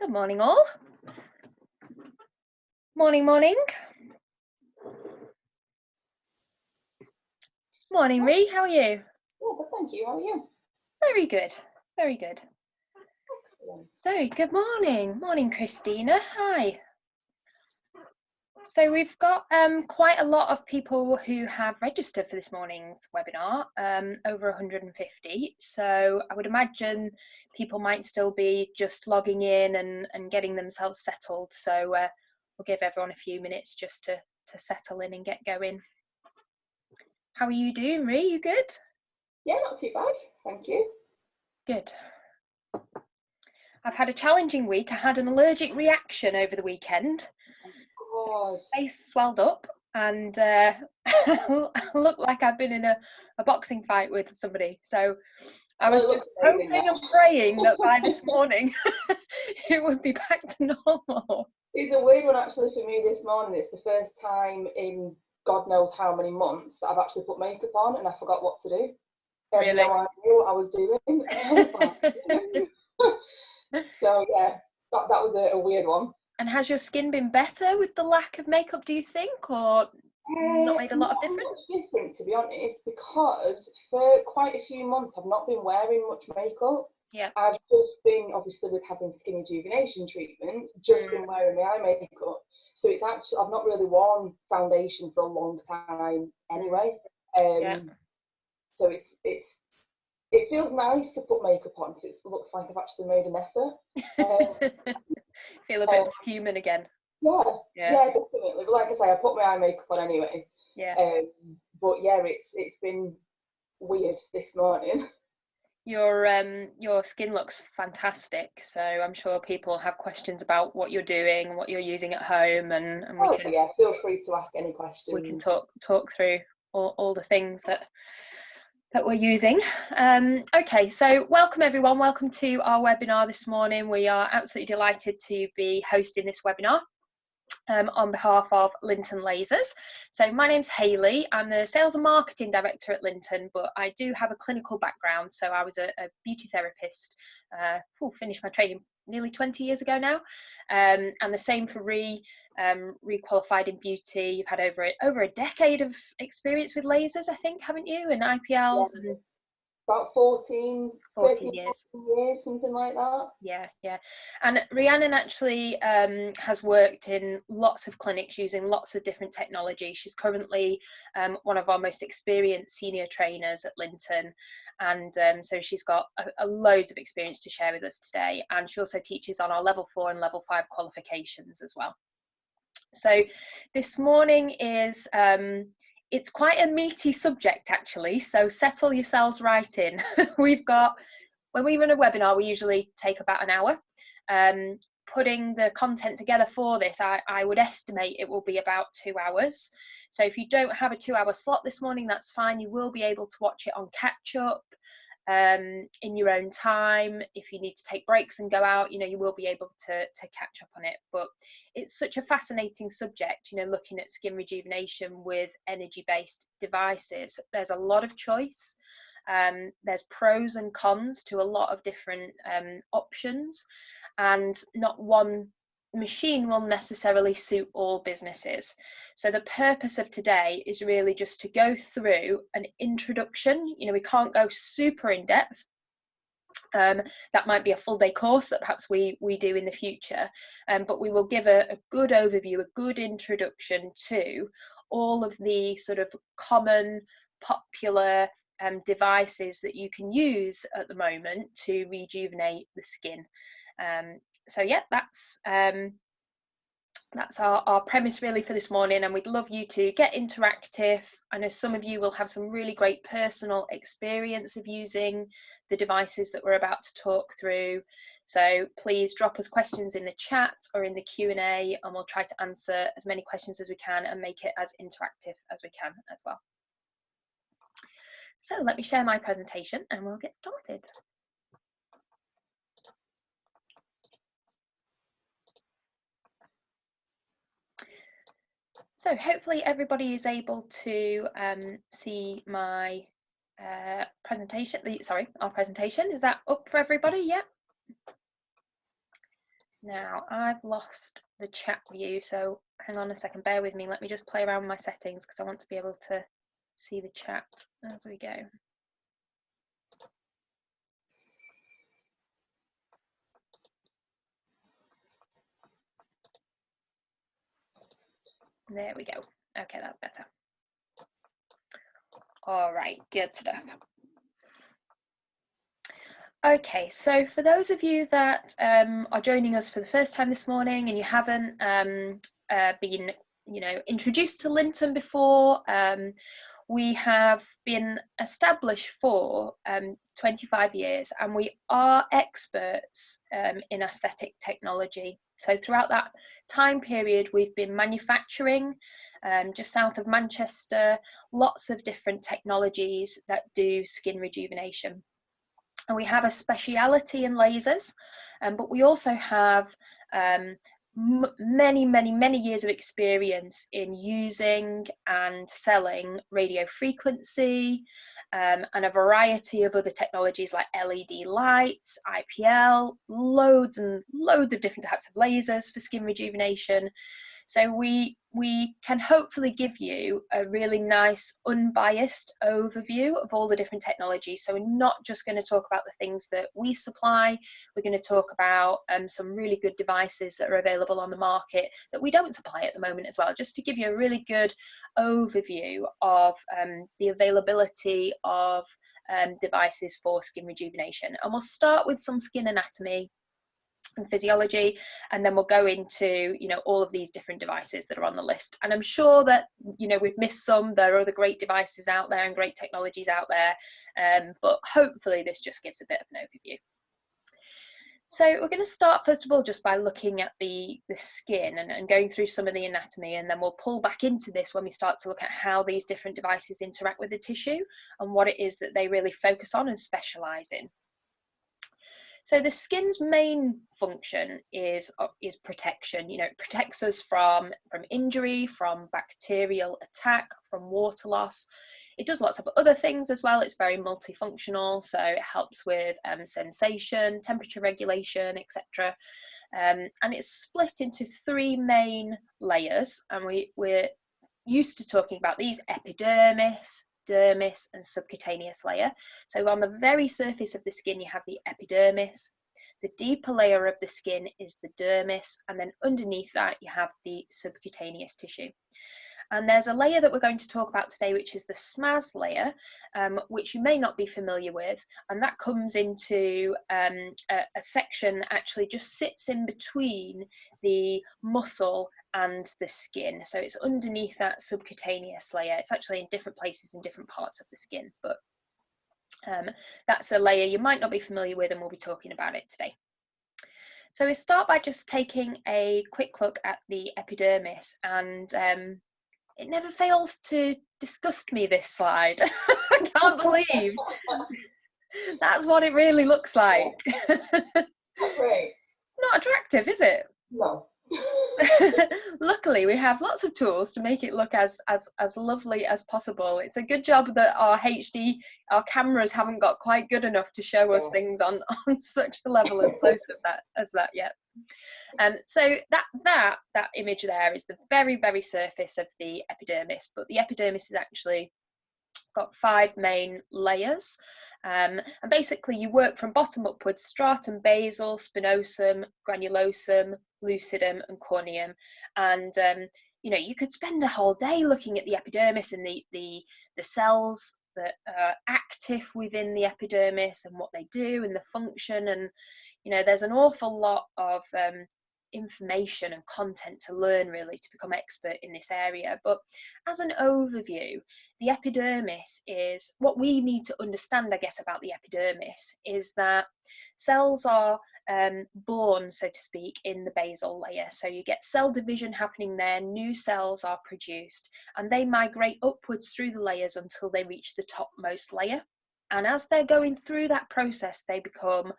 Good morning, all. Morning, morning. Morning, Ree. How are you? Oh, good, thank you. How are you? Very good. Very good. Excellent. So, good morning. Morning, Christina. Hi. So we've got quite a lot of people who have registered for this morning's webinar, over 150. So I would imagine people might still be just logging in and getting themselves settled. So we'll give everyone a few minutes just to settle in and get going. How are you doing, Ree? You good? Yeah, not too bad. Thank you. Good. I've had a challenging week. I had an allergic reaction over the weekend. God. So my face swelled up and I looked like I've been in a boxing fight with somebody. So I was just hoping and praying that by this morning it would be back to normal. It's a weird one actually for me this morning. It's the first time in God knows how many months that I've actually put makeup on and I forgot what to do. I had no idea what I was doing. So yeah, that was a weird one. And has your skin been better with the lack of makeup, do you think, or not made a lot of difference? Not much different, to be honest, because for quite a few months I've not been wearing much makeup. Yeah. I've just been, obviously with having skin rejuvenation treatment, just been wearing my eye makeup. So it's actually, I've not really worn foundation for a long time anyway. So it feels nice to put makeup on because it looks like I've actually made an effort. Feel a bit more human again. Yeah, definitely. But like I say, I put my eye makeup on anyway. Yeah. But yeah, it's been weird this morning. Your skin looks fantastic, so I'm sure people have questions about what you're doing, what you're using at home, and we can feel free to ask any questions. We can talk through all the things that we're using. Okay, so welcome everyone, welcome to our webinar this morning. We are absolutely delighted to be hosting this webinar on behalf of Lynton Lasers. So my name's Hayley, I'm the Sales and Marketing Director at Lynton, but I do have a clinical background. So I was a beauty therapist, finished my training nearly 20 years ago now, and the same for re-qualified in beauty. You've had over a decade of experience with lasers, I think, haven't you, and IPLs? Yeah. And about 14 years, something like that. Yeah. And Rhiannon actually has worked in lots of clinics using lots of different technology. She's currently one of our most experienced senior trainers at Lynton, and so she's got a loads of experience to share with us today. And she also teaches on our level 4 and level 5 qualifications as well. So this morning is it's quite a meaty subject actually, so settle yourselves right in. When we run a webinar, we usually take about an hour. Putting the content together for this, I would estimate it will be about 2 hours. So if you don't have a 2-hour slot this morning, that's fine. You will be able to watch it on catch up in your own time. If you need to take breaks and go out, you will be able to catch up on it. But it's such a fascinating subject, looking at skin rejuvenation with energy-based devices. There's a lot of choice. There's pros and cons to a lot of different options, and not one machine will necessarily suit all businesses. So the purpose of today is really just to go through an introduction. We can't go super in depth. That might be a full day course that perhaps we do in the future, but we will give a good overview, a good introduction to all of the sort of common, popular devices that you can use at the moment to rejuvenate the skin. So yeah, that's our premise really for this morning, and we'd love you to get interactive. I know some of you will have some really great personal experience of using the devices that we're about to talk through. So please drop us questions in the chat or in the Q&A, and we'll try to answer as many questions as we can and make it as interactive as we can as well. So let me share my presentation and we'll get started. So hopefully everybody is able to see my presentation. Our presentation. Is that up for everybody? Yeah. Now, I've lost the chat view, so hang on a second, bear with me. Let me just play around with my settings because I want to be able to see the chat as we go. There we go. Okay, that's better. All right, good stuff. Okay, so for those of you that are joining us for the first time this morning and you haven't been, introduced to Lynton before, we have been established for 25 years, and we are experts in aesthetic technology. So throughout that time period, we've been manufacturing just south of Manchester lots of different technologies that do skin rejuvenation. And we have a speciality in lasers, but we also have many years of experience in using and selling radio frequency and a variety of other technologies like LED lights, IPL, loads and loads of different types of lasers for skin rejuvenation. So we can hopefully give you a really nice unbiased overview of all the different technologies. So we're not just going to talk about the things that we supply, we're going to talk about some really good devices that are available on the market that we don't supply at the moment as well, just to give you a really good overview of the availability of devices for skin rejuvenation. And we'll start with some skin anatomy and physiology, and then we'll go into all of these different devices that are on the list. And I'm sure that we've missed some. There are other great devices out there and great technologies out there, but hopefully this just gives a bit of an overview. So we're going to start first of all just by looking at the skin and going through some of the anatomy, and then we'll pull back into this when we start to look at how these different devices interact with the tissue and what it is that they really focus on and specialize in. So the skin's main function is protection. It protects us from injury, from bacterial attack, from water loss. It does lots of other things as well. It's very multifunctional, so it helps with sensation, temperature regulation, etc. And it's split into three main layers, and we're used to talking about these: epidermis, dermis, and subcutaneous layer. So on the very surface of the skin you have the epidermis, the deeper layer of the skin is the dermis, and then underneath that you have the subcutaneous tissue. And there's a layer that we're going to talk about today, which is the SMAS layer, which you may not be familiar with, and that comes into a section that actually just sits in between the muscle and the skin. So it's underneath that subcutaneous layer. It's actually in different places in different parts of the skin, but that's a layer you might not be familiar with, and we'll be talking about it today. So we start by just taking a quick look at the epidermis, and it never fails to disgust me, this slide. I can't believe that's what it really looks like. Right. It's not attractive, is it? No. Luckily, we have lots of tools to make it look as lovely as possible. It's a good job that our cameras haven't got quite good enough to show us things on such a level as close as that yet. So that image there is the very surface of the epidermis, but the epidermis is actually got 5 main layers, and basically you work from bottom upwards: stratum basal, spinosum, granulosum, lucidum, and corneum. And you could spend a whole day looking at the epidermis and the cells that are active within the epidermis and what they do and the function. And there's an awful lot of information and content to learn, really, to become expert in this area. But as an overview, the epidermis is what we need to understand, I guess, about the epidermis is that cells are born, so to speak, in the basal layer. So you get cell division happening there, new cells are produced, and they migrate upwards through the layers until they reach the topmost layer. And as they're going through that process, they become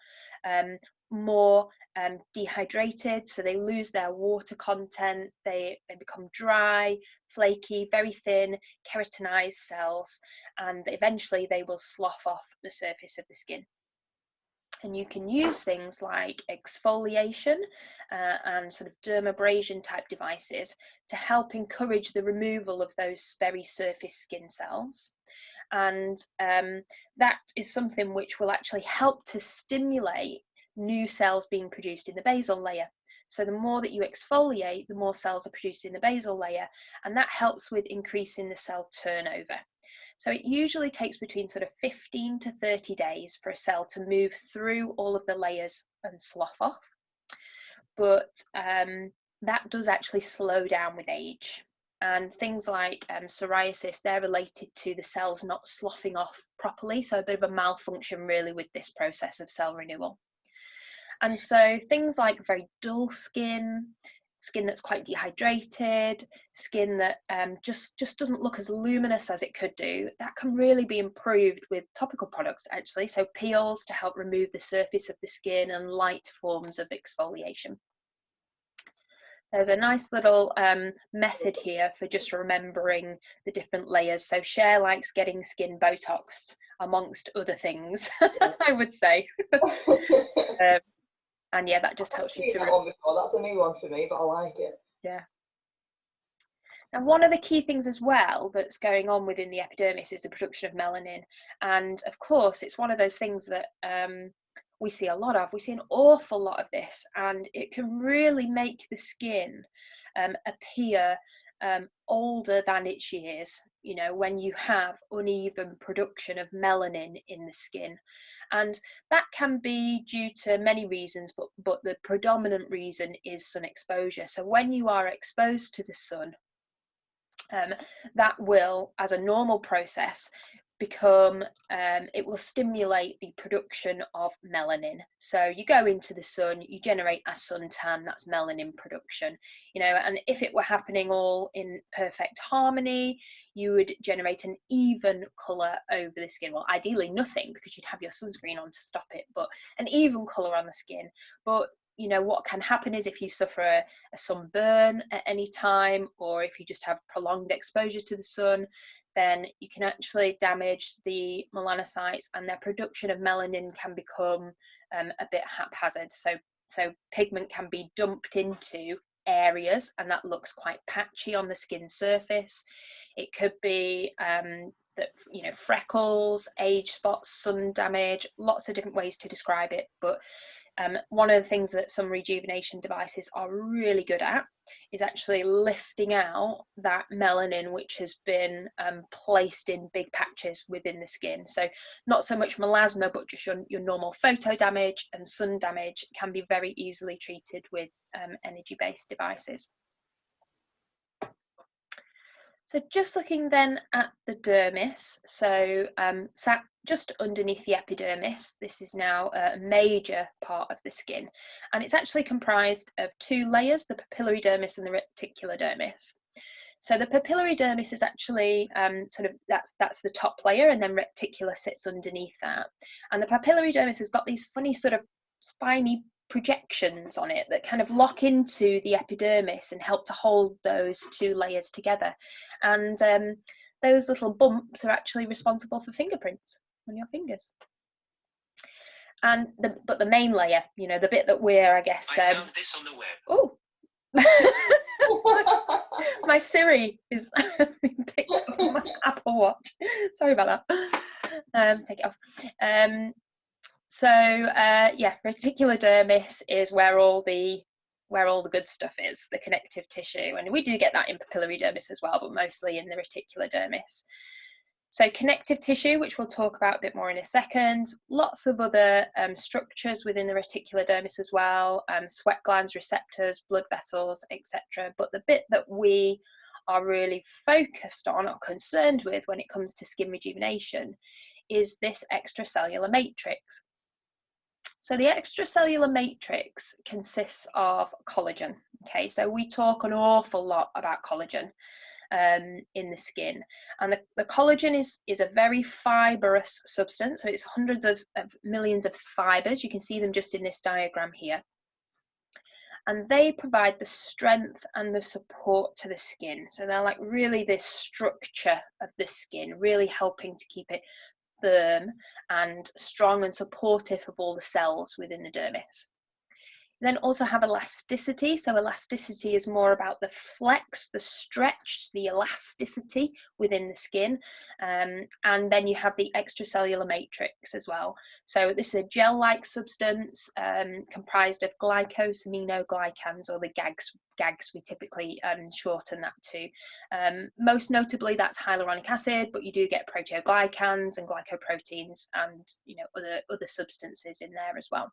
more dehydrated, so they lose their water content, they become dry, flaky, very thin, keratinized cells, and eventually they will slough off the surface of the skin. And you can use things like exfoliation and sort of dermabrasion type devices to help encourage the removal of those very surface skin cells. And that is something which will actually help to stimulate new cells being produced in the basal layer. So the more that you exfoliate, the more cells are produced in the basal layer, and that helps with increasing the cell turnover. So it usually takes between sort of 15 to 30 days for a cell to move through all of the layers and slough off. But that does actually slow down with age. And things like psoriasis, they're related to the cells not sloughing off properly. So a bit of a malfunction really with this process of cell renewal. And so things like very dull skin, skin that's quite dehydrated, skin that just doesn't look as luminous as it could do, that can really be improved with topical products actually. So peels to help remove the surface of the skin and light forms of exfoliation. There's a nice little method here for just remembering the different layers. So Cher likes getting skin Botoxed amongst other things, I would say. And yeah, that just helps you to. That one before. That's a new one for me, but I like it. Yeah. And one of the key things as well that's going on within the epidermis is the production of melanin. And of course, it's one of those things that we see a lot of. We see an awful lot of this, and it can really make the skin appear older than its years, you know, when you have uneven production of melanin in the skin. And that can be due to many reasons, but the predominant reason is sun exposure. So when you are exposed to the sun, that will, as a normal process, become it will stimulate the production of melanin. So you go into the sun, you generate a suntan, that's melanin production, you know. And if it were happening all in perfect harmony, you would generate an even color over the skin. Well, ideally nothing, because you'd have your sunscreen on to stop it, but an even color on the skin. But you know, what can happen is if you suffer a sunburn at any time, or if you just have prolonged exposure to the sun, then you can actually damage the melanocytes, and their production of melanin can become a bit haphazard. So pigment can be dumped into areas, and that looks quite patchy on the skin surface. It could be that, you know, freckles, age spots, sun damage, lots of different ways to describe it. But one of the things that some rejuvenation devices are really good at is actually lifting out that melanin which has been placed in big patches within the skin. So not so much melasma, but just your normal photo damage and sun damage can be very easily treated with energy-based devices. So just looking then at the dermis, so sat just underneath the epidermis, this is now a major part of the skin, and it's actually comprised of two layers, the papillary dermis and the reticulodermis. So the papillary dermis is actually sort of, that's the top layer, and then reticular sits underneath that. And the papillary dermis has got these funny sort of spiny projections on it that kind of lock into the epidermis and help to hold those two layers together. And those little bumps are actually responsible for fingerprints on your fingers. And but the main layer, you know, the bit that we're, I guess, I found this on the web. Oh. My Siri is being picked up on my Apple Watch. Sorry about that. Take it off. Yeah, reticulodermis is where all the good stuff is, the connective tissue, and we do get that in papillary dermis as well, but mostly in the reticulodermis. So connective tissue, which we'll talk about a bit more in a second, lots of other structures within the reticulodermis as well, sweat glands, receptors, blood vessels, etc. But the bit that we are really focused on or concerned with when it comes to skin rejuvenation is this extracellular matrix. So the extracellular matrix consists of collagen. Okay, so we talk an awful lot about collagen in the skin, and the collagen is a very fibrous substance. So it's hundreds of millions of fibers. You can see them just in this diagram here, and they provide the strength and the support to the skin. So they're like really the structure of the skin, really helping to keep it firm and strong and supportive of all the cells within the dermis. Then also have elasticity. So elasticity is more about the flex, the stretch, the elasticity within the skin. And then you have the extracellular matrix as well. So this is a gel-like substance comprised of glycosaminoglycans, or the GAGs we typically shorten that to. Most notably, that's hyaluronic acid, but you do get proteoglycans and glycoproteins and other substances in there as well.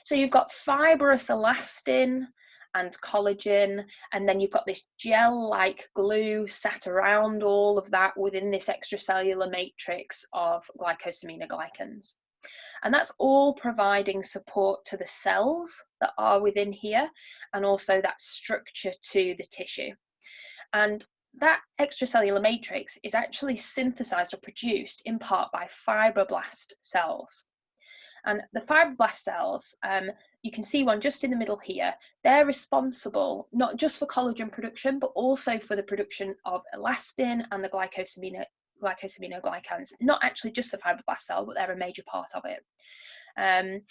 So you've got fibrous elastin and collagen, and then you've got this gel-like glue sat around all of that within this extracellular matrix of glycosaminoglycans. And that's all providing support to the cells that are within here, and also that structure to the tissue. And that extracellular matrix is actually synthesized or produced in part by fibroblast cells. And the fibroblast cells, you can see one just in the middle here, they're responsible not just for collagen production, but also for the production of elastin and the glycosaminoglycans. Not actually just the fibroblast cell, but they're a major part of it. And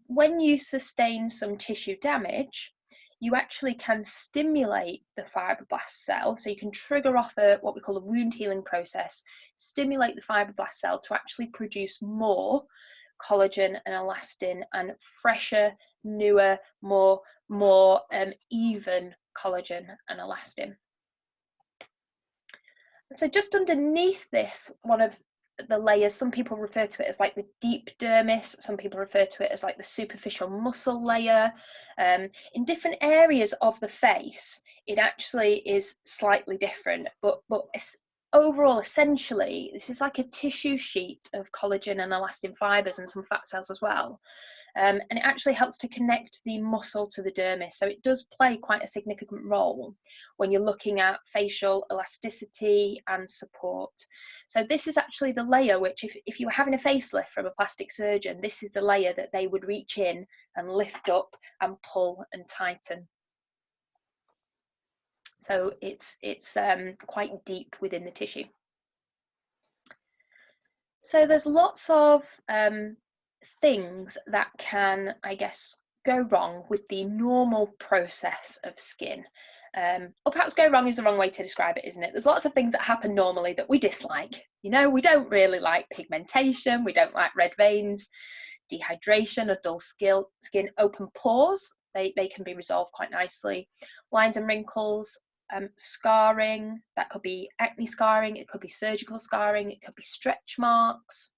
when you sustain some tissue damage, you actually can stimulate the fibroblast cell. So you can trigger off what we call a wound healing process, stimulate the fibroblast cell to actually produce more collagen and elastin, and fresher, newer, more even collagen and elastin. So just underneath this, one of the layers, some people refer to it as like the deep dermis, some people refer to it as like the superficial muscle layer. In different areas of the face, it actually is slightly different, but overall, essentially, this is like a tissue sheet of collagen and elastin fibers and some fat cells as well. And it actually helps to connect the muscle to the dermis. So it does play quite a significant role when you're looking at facial elasticity and support. So this is actually the layer which, if you were having a facelift from a plastic surgeon, this is the layer that they would reach in and lift up and pull and tighten. So it's quite deep within the tissue. So there's lots of things that can, I guess, go wrong with the normal process of skin. Or perhaps go wrong is the wrong way to describe it, isn't it? There's lots of things that happen normally that we dislike. You know, we don't really like pigmentation, we don't like red veins, dehydration or dull skin, open pores, they can be resolved quite nicely, lines and wrinkles, scarring, that could be acne scarring, it could be surgical scarring, it could be stretch marks,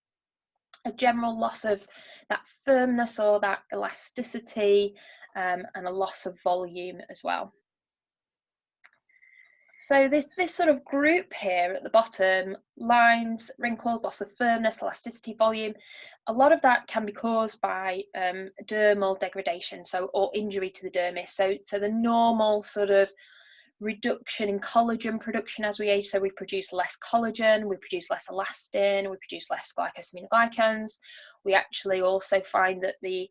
a general loss of that firmness or that elasticity, and a loss of volume as well. So this sort of group here at the bottom, lines, wrinkles, loss of firmness, elasticity, volume, a lot of that can be caused by dermal degradation, or injury to the dermis. So the normal sort of reduction in collagen production as we age, so we produce less collagen, we produce less elastin, we produce less glycosaminoglycans. We actually also find that the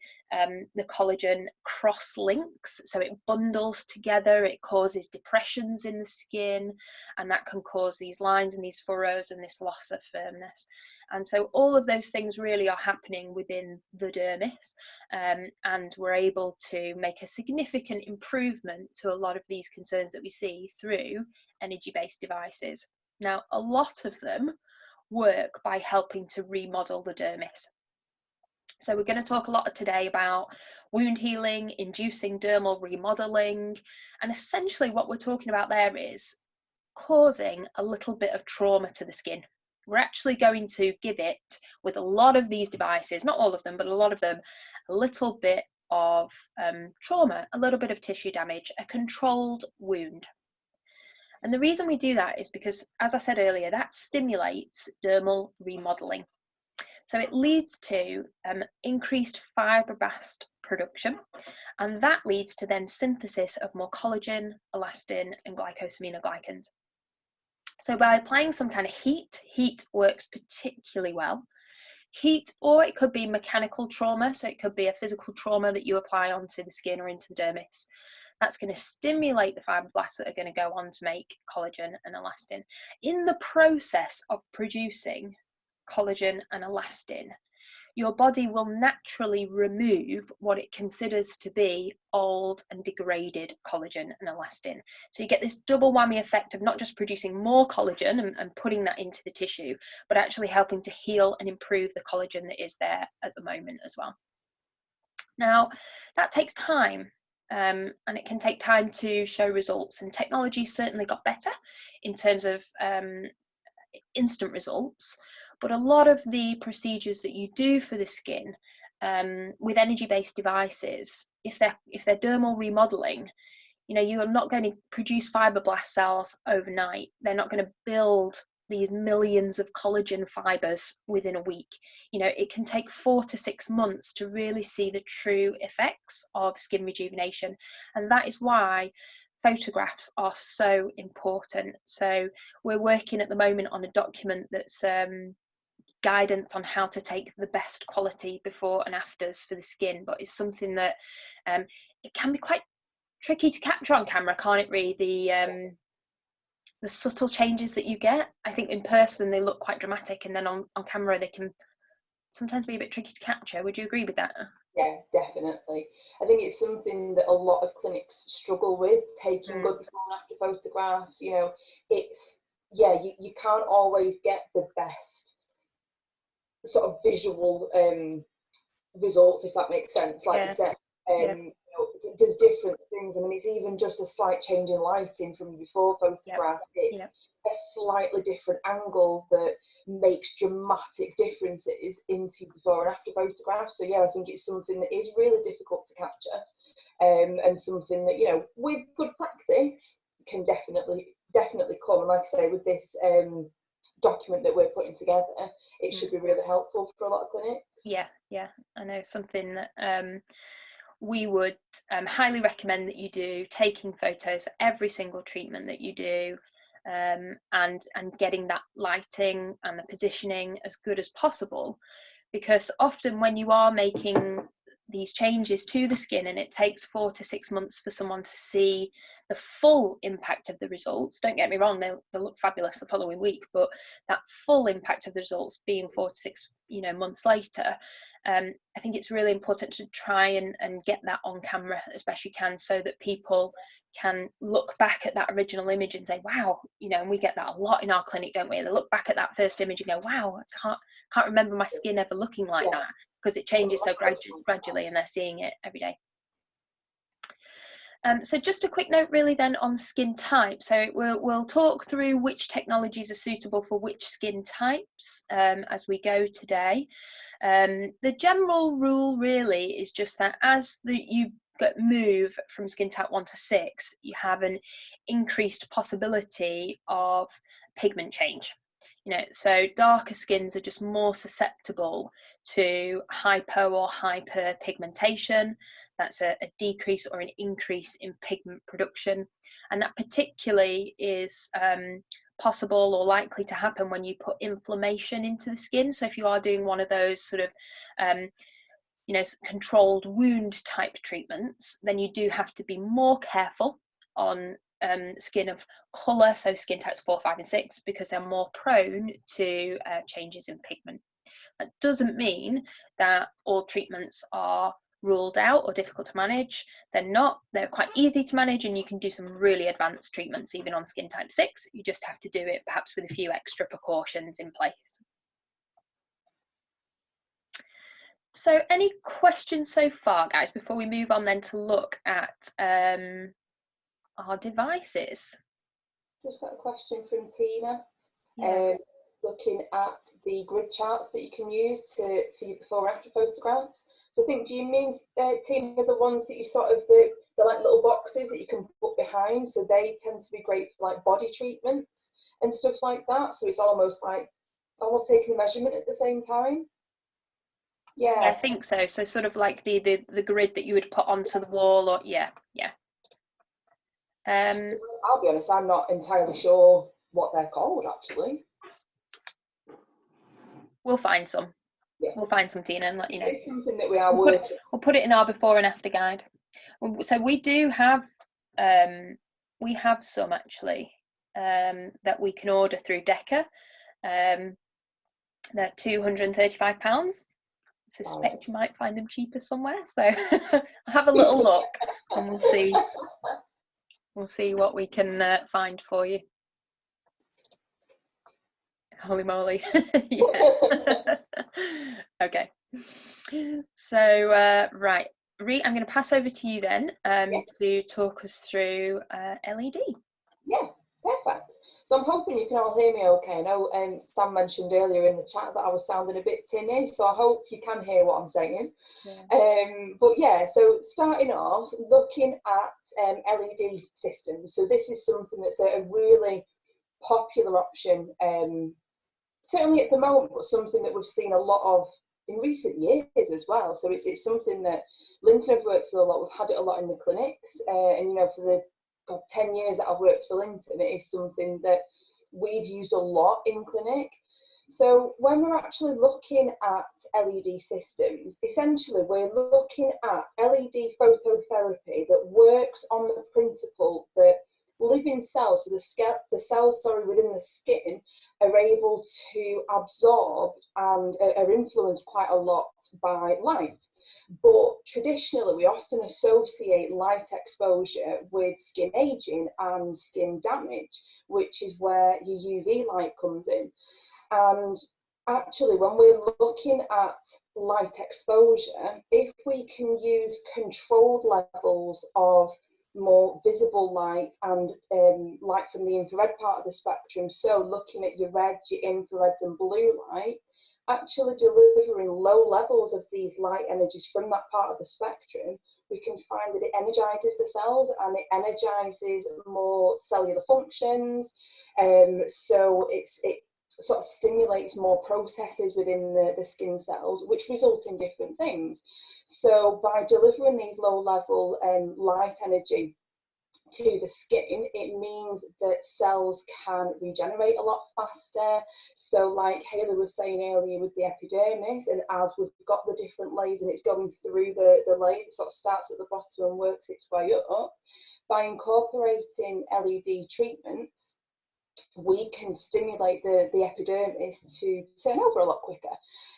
collagen cross-links, so it bundles together, it causes depressions in the skin, and that can cause these lines and these furrows and this loss of firmness. And so all of those things really are happening within the dermis, and we're able to make a significant improvement to a lot of these concerns that we see through energy-based devices. Now, a lot of them work by helping to remodel the dermis. So we're going to talk a lot today about wound healing, inducing dermal remodeling, and essentially what we're talking about there is causing a little bit of trauma to the skin. We're actually going to give it, with a lot of these devices, not all of them, but a lot of them, a little bit of trauma, a little bit of tissue damage, a controlled wound. And the reason we do that is because, as I said earlier, that stimulates dermal remodeling. So it leads to increased fibroblast production, and that leads to then synthesis of more collagen, elastin, and glycosaminoglycans. So by applying some kind of heat works particularly well. Heat, or it could be mechanical trauma, so it could be a physical trauma that you apply onto the skin or into the dermis. That's going to stimulate the fibroblasts that are going to go on to make collagen and elastin. In the process of producing collagen and elastin, your body will naturally remove what it considers to be old and degraded collagen and elastin. So you get this double whammy effect of not just producing more collagen and putting that into the tissue, but actually helping to heal and improve the collagen that is there at the moment as well. Now, that takes time, and it can take time to show results, and technology certainly got better in terms of instant results. But a lot of the procedures that you do for the skin with energy-based devices, if they're dermal remodeling, you know, you are not going to produce fibroblast cells overnight. They're not going to build these millions of collagen fibers within a week. You know, it can take 4 to 6 months to really see the true effects of skin rejuvenation, and that is why photographs are so important. So we're working at the moment on a document that's guidance on how to take the best quality before and afters for the skin, but it's something that it can be quite tricky to capture on camera, can't it, really? The subtle changes that you get. I think in person they look quite dramatic, and then on camera they can sometimes be a bit tricky to capture. Would you agree with that? Yeah, definitely. I think it's something that a lot of clinics struggle with, taking good before and after photographs. You know, it's, yeah, you can't always get the best sort of visual results, if that makes sense. Like you said, you know, there's different things. I mean, it's even just a slight change in lighting from the before photograph. It's a slightly different angle that makes dramatic differences into before and after photographs. So yeah, I think it's something that is really difficult to capture, and something that, you know, with good practice can definitely come. And like I say, with this document that we're putting together, it should be really helpful for a lot of clinics. Yeah, I know something that we would highly recommend that you do, taking photos for every single treatment that you do, and getting that lighting and the positioning as good as possible, because often when you are making these changes to the skin and it takes 4 to 6 months for someone to see the full impact of the results, don't get me wrong, they'll look fabulous the following week, but that full impact of the results being 4 to 6 months later, I think it's really important to try and get that on camera as best you can, so that people can look back at that original image and say, wow, and we get that a lot in our clinic, don't we? They look back at that first image and go, wow, I can't remember my skin ever looking like that, because it changes so gradually and they're seeing it every day. So just a quick note really then on skin type. So we'll talk through which technologies are suitable for which skin types as we go today. The general rule really is just that as you move from skin type 1 to 6, you have an increased possibility of pigment change. So darker skins are just more susceptible to hypo or hyperpigmentation. That's a decrease or an increase in pigment production, and that particularly is possible or likely to happen when you put inflammation into the skin. So if you are doing one of those sort of controlled wound type treatments, then you do have to be more careful on skin of colour, so skin types 4, 5 and 6, because they're more prone to changes in pigment. That doesn't mean that all treatments are ruled out or difficult to manage. They're not. They're quite easy to manage, and you can do some really advanced treatments even on skin type 6. You just have to do it perhaps with a few extra precautions in place. So any questions so far, guys, before we move on then to look at our devices? Just got a question from Tina. Looking at the grid charts that you can use for your before and after photographs. So I think, do you mean, Tina, the ones that you sort of, the like little boxes that you can put behind? So they tend to be great for like body treatments and stuff like that. So it's almost taking a measurement at the same time. Yeah, I think so. So sort of like the grid that you would put onto the wall, or yeah. I'll be honest, I'm not entirely sure what they're called actually. We'll find some. Yeah. We'll find some, Tina, and let you know. It's something that we are working. We'll put it in our before and after guide. So we do have some actually that we can order through Deca. They're £235. Suspect you might find them cheaper somewhere, so have a little look and we'll see what we can find for you. Holy moly. Yeah. Okay, so right, Ree, I'm going to pass over to you then to talk us through LED. Yeah, perfect. So I'm hoping you can all hear me okay. I know Sam mentioned earlier in the chat that I was sounding a bit tinny, so I hope you can hear what I'm saying. Yeah. But yeah, so starting off, looking at LED systems. So this is something that's a really popular option, certainly at the moment, but something that we've seen a lot of in recent years as well. So it's something that Lynton have worked with a lot. We've had it a lot in the clinics, and you know, for the 10 years that I've worked for Lynton, it is something that we've used a lot in clinic. So when we're actually looking at LED systems, essentially we're looking at LED phototherapy that works on the principle that living cells, so the cells within the skin, are able to absorb and are influenced quite a lot by light. But traditionally, we often associate light exposure with skin aging and skin damage, which is where your UV light comes in. And actually, when we're looking at light exposure, if we can use controlled levels of more visible light and light from the infrared part of the spectrum, so looking at your red, your infrareds and blue light, actually delivering low levels of these light energies from that part of the spectrum, we can find that it energizes the cells and it energizes more cellular functions. So it sort of stimulates more processes within the skin cells, which result in different things. So by delivering these low level light energy to the skin, it means that cells can regenerate a lot faster. So like Haley was saying earlier with the epidermis, and as we've got the different layers and it's going through the layers, it sort of starts at the bottom and works its way up. By incorporating LED treatments, we can stimulate the epidermis to turn over a lot quicker.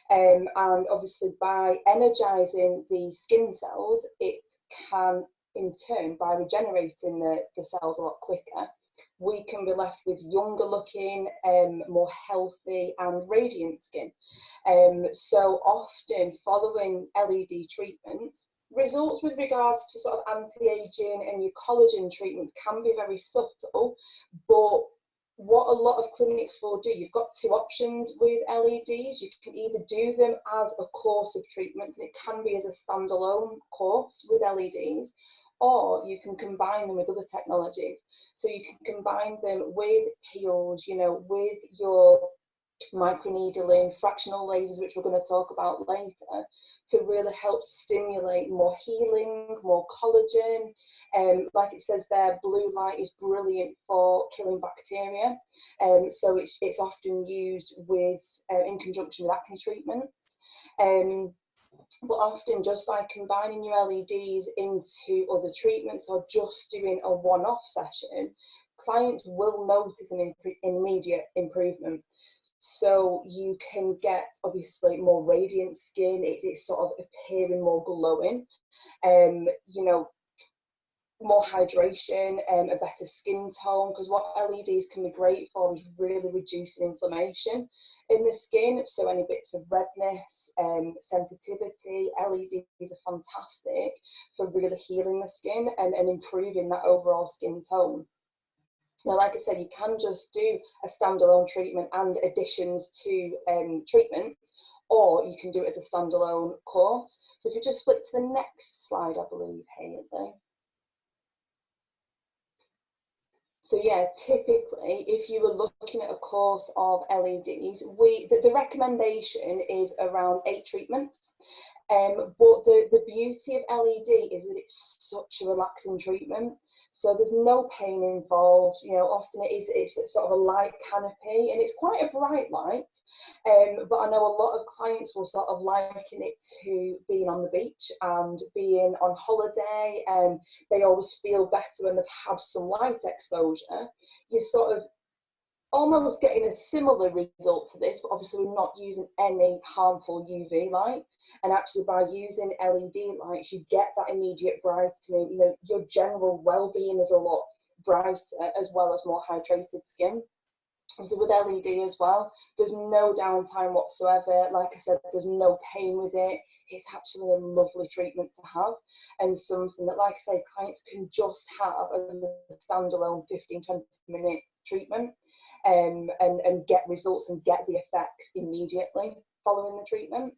And obviously by energizing the skin cells, it can in turn, by regenerating the cells a lot quicker, we can be left with younger looking, more healthy and radiant skin. So often following LED treatments, results with regards to sort of anti-aging and your collagen treatments can be very subtle, but what a lot of clinics will do, you've got two options with LEDs. You can either do them as a course of treatments, and it can be as a standalone course with LEDs, or you can combine them with other technologies. So you can combine them with peels, you know, with your microneedling, fractional lasers, which we're going to talk about later, to really help stimulate more healing, more collagen. Like it says there, blue light is brilliant for killing bacteria. So it's often used with in conjunction with acne treatments. But often just by combining your LEDs into other treatments or just doing a one-off session, clients will notice an immediate improvement. So you can get obviously more radiant skin, it's sort of appearing more glowing, you know, more hydration, a better skin tone, because what LEDs can be great for is really reducing inflammation in the skin. So any bits of redness, sensitivity, LEDs are fantastic for really healing the skin and improving that overall skin tone. Now, like I said, you can just do a standalone treatment and additions to treatments, or you can do it as a standalone course. So if you just flick to the next slide, I believe, Haley. So yeah, typically, if you were looking at a course of LEDs, the recommendation is around 8 treatments. But the beauty of LED is that it's such a relaxing treatment. So there's no pain involved. You know, often it's sort of a light canopy, and it's quite a bright light. But I know a lot of clients will sort of liken it to being on the beach and being on holiday, and they always feel better when they've had some light exposure. You sort of almost getting a similar result to this, but obviously we're not using any harmful UV light. And actually by using LED lights, you get that immediate brightening. You know, your general well-being is a lot brighter, as well as more hydrated skin. So with LED as well, there's no downtime whatsoever. Like I said, there's no pain with it. It's actually a lovely treatment to have, and something that, like I say, clients can just have as a standalone 15-20 minute treatment, and get results and get the effects immediately following the treatment.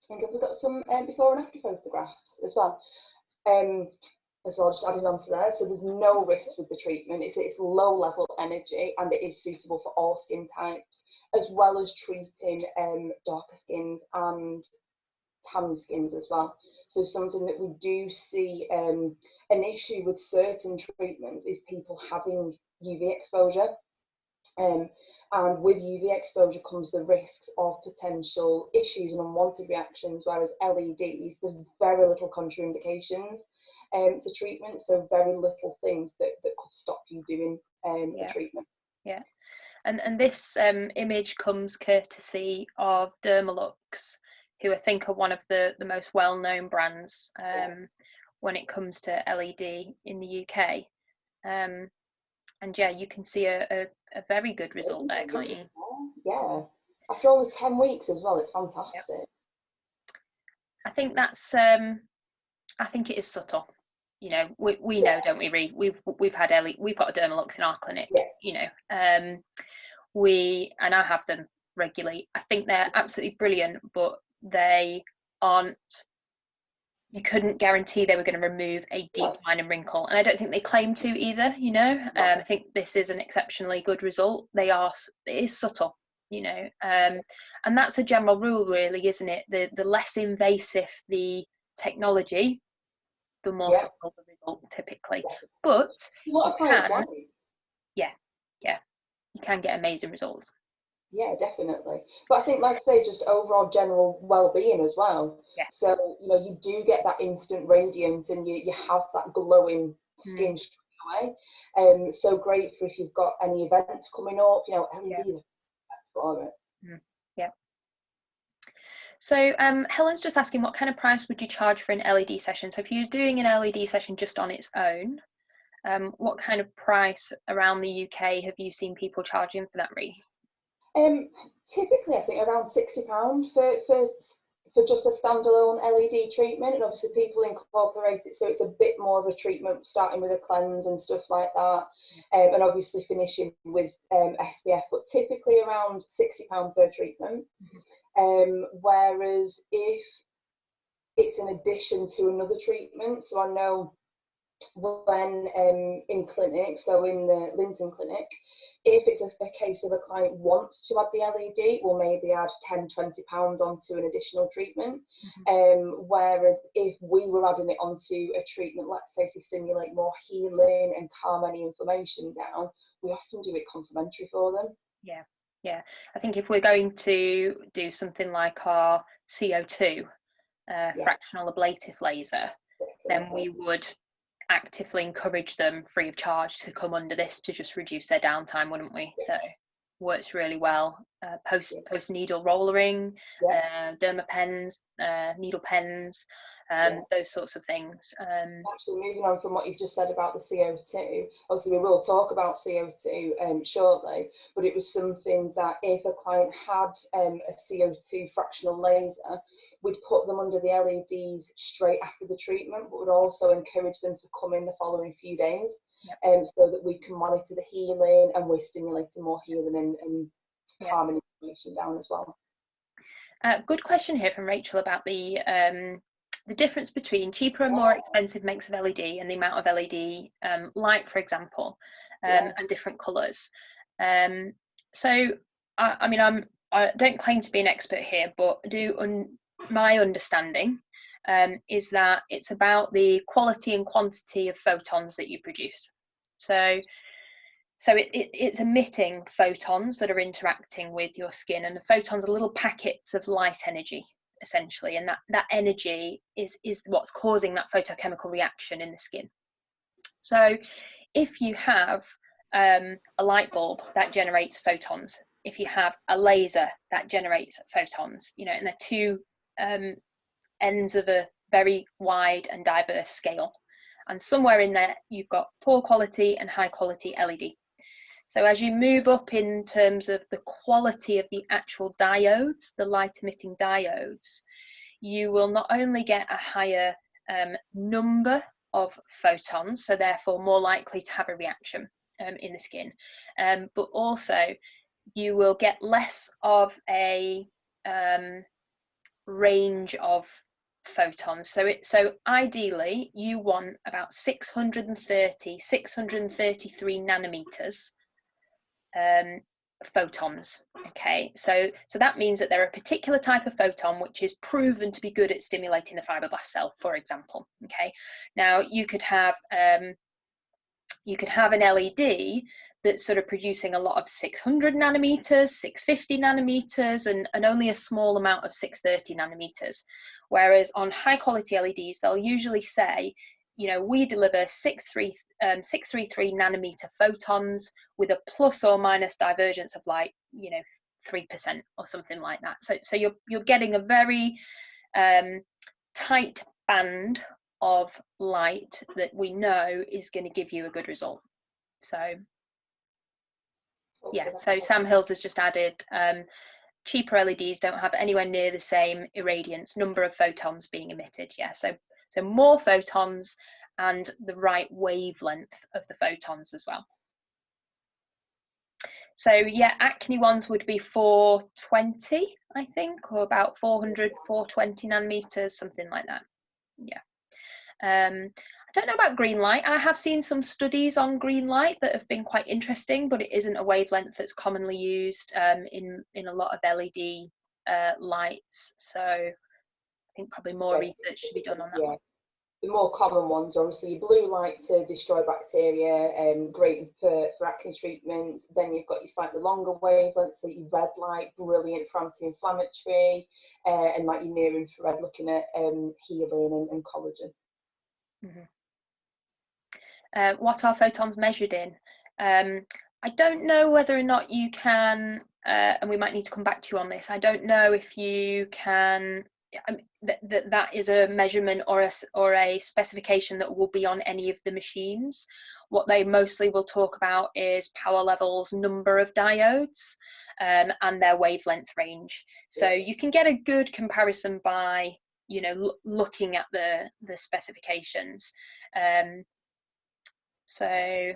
I think we've got some before and after photographs as well. Just adding on to there, so there's no risks with the treatment. It's low level energy, and it is suitable for all skin types, as well as treating darker skins and tan skins as well. So something that we do see an issue with certain treatments is people having UV exposure. And with UV exposure comes the risks of potential issues and unwanted reactions, whereas LEDs, there's very little contraindications to treatment, so very little things that could stop you doing the treatment. Yeah, and this image comes courtesy of Dermalux, who I think are one of the most well-known brands when it comes to LED in the UK. And yeah, you can see a very good result there, can't you? Yeah, after only 10 weeks as well, it's fantastic. Yep. I think that's I think it is subtle. You know, we know, don't we, Ree? We've had we've got a Dermalux in our clinic. You know, and I have them regularly. I think they're absolutely brilliant, but they aren't. You couldn't guarantee they were going to remove a deep line and wrinkle, and I don't think they claim to either. You know, I think this is an exceptionally good result. It is subtle, you know, and that's a general rule, really, isn't it? The less invasive the technology, the more subtle the result, typically. But you can get amazing results. Yeah, definitely. But I think, like I say, just overall general well-being as well. Yeah. So, you know, you do get that instant radiance, and you have that glowing skin straight away. So great for if you've got any events coming up, you know, LEDs for it. Yeah. So Helen's just asking, what kind of price would you charge for an LED session? So if you're doing an LED session just on its own, what kind of price around the UK have you seen people charging for that, Ree? Typically, I think around £60 for just a standalone LED treatment, and obviously people incorporate it, so it's a bit more of a treatment, starting with a cleanse and stuff like that, and obviously finishing with SPF, but typically around £60 per treatment. Whereas if it's in addition to another treatment, so I know when in clinic, so in the Lynton clinic, if it's a case of a client wants to add the LED, we'll maybe add £10-20 onto an additional treatment. Whereas if we were adding it onto a treatment, let's say to stimulate more healing and calm any inflammation down, we often do it complimentary for them. Yeah, I think if we're going to do something like our CO2 fractional ablative laser, then we would actively encourage them free of charge to come under this to just reduce their downtime, wouldn't we? So works really well. Post needle rollering, derma pens, needle pens, those sorts of things. Actually, moving on from what you've just said about the CO2, obviously we will talk about CO2 shortly, but it was something that if a client had a CO2 fractional laser, we'd put them under the LEDs straight after the treatment, but would also encourage them to come in the following few days, so that we can monitor the healing, and we're stimulating more healing and calming inflammation down as well. Good question here from Rachel about the difference between cheaper and more expensive makes of LED and the amount of LED light, for example, and different colours. So, I mean, I don't claim to be an expert here, but my understanding is that it's about the quality and quantity of photons that you produce. So it's emitting photons that are interacting with your skin, and the photons are little packets of light energy, essentially, and that energy is what's causing that photochemical reaction in the skin. So if you have a light bulb, that generates photons. If you have a laser, that generates photons, you know, and they're two ends of a very wide and diverse scale. And somewhere in there, you've got poor quality and high quality LED. So as you move up in terms of the quality of the actual diodes, the light emitting diodes, you will not only get a higher number of photons, so therefore more likely to have a reaction in the skin, but also you will get less of a range of photons. So ideally you want about 633 nanometers photons. Okay, so that means that they're a particular type of photon which is proven to be good at stimulating the fibroblast cell, for example. Okay, now you could have an LED that's sort of producing a lot of 600 nanometers, 650 nanometers, and only a small amount of 630 nanometers. Whereas on high quality LEDs, they'll usually say, you know, we deliver 633 nanometer photons with a plus or minus divergence of like, you know, 3% or something like that. So you're getting a very tight band of light that we know is going to give you a good result. So yeah, so Sam Hills has just added cheaper LEDs don't have anywhere near the same irradiance, number of photons being emitted. Yeah, so more photons and the right wavelength of the photons as well. So yeah, acne ones would be 420, I think, or about 400, 420 nanometers, something like that. Yeah. I don't know about green light. I have seen some studies on green light that have been quite interesting, but it isn't a wavelength that's commonly used in a lot of LED lights. So I think probably more research should be done on that one. The more common ones are obviously blue light to destroy bacteria, great for acne treatment. Then you've got your slightly longer wavelengths, so your red light, brilliant for anti-inflammatory, and like your near infrared, looking at healing and collagen. Mm-hmm. What are photons measured in? I don't know whether or not you can, and we might need to come back to you on this. I don't know if you can. That is a measurement or a specification that will be on any of the machines. What they mostly will talk about is power levels, number of diodes, and their wavelength range. So you can get a good comparison by, you know, looking at the specifications. So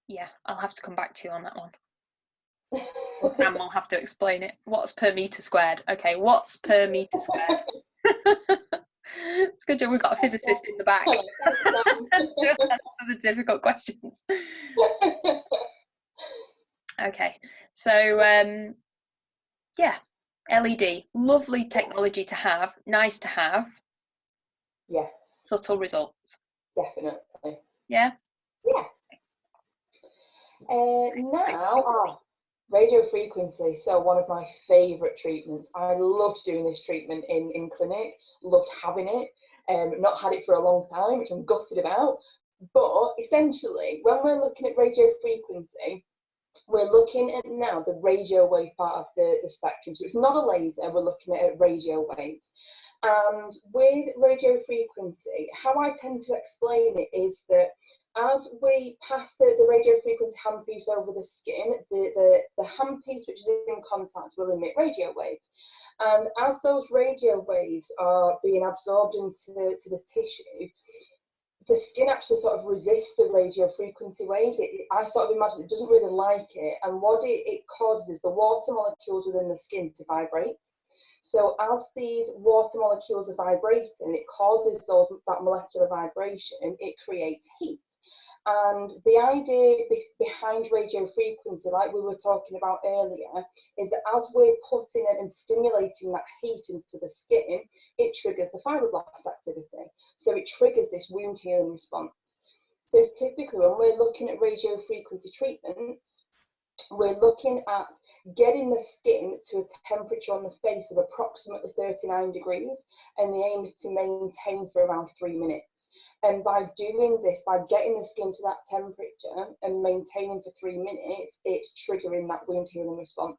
yeah, I'll have to come back to you on that one. Or Sam will have to explain it. What's per meter squared? Okay, what's per meter squared? It's good job we've got a physicist in the back to answer the difficult questions. Okay, so yeah, LED, lovely technology to have, nice to have. Yes. Subtle results. Definitely. Yeah. Yeah. Now, radio frequency. So one of my favourite treatments. I loved doing this treatment in clinic. Loved having it. Not had it for a long time, which I'm gutted about. But essentially, when we're looking at radio frequency, we're looking at now the radio wave part of the spectrum. So it's not a laser. We're looking at radio waves. And with radio frequency, how I tend to explain it is that as we pass the radio frequency handpiece over the skin, the handpiece which is in contact will emit radio waves. And as those radio waves are being absorbed into the tissue, the skin actually sort of resists the radio frequency waves. I sort of imagine it doesn't really like it. And what it causes is the water molecules within the skin to vibrate. So as these water molecules are vibrating, it causes that molecular vibration, it creates heat. And the idea behind radio frequency, like we were talking about earlier, is that as we're putting it and stimulating that heat into the skin, it triggers the fibroblast activity. So it triggers this wound healing response. So typically when we're looking at radio frequency treatments, we're looking at getting the skin to a temperature on the face of approximately 39 degrees, and the aim is to maintain for around 3 minutes. And by doing this, by getting the skin to that temperature and maintaining for 3 minutes, it's triggering that wound healing response,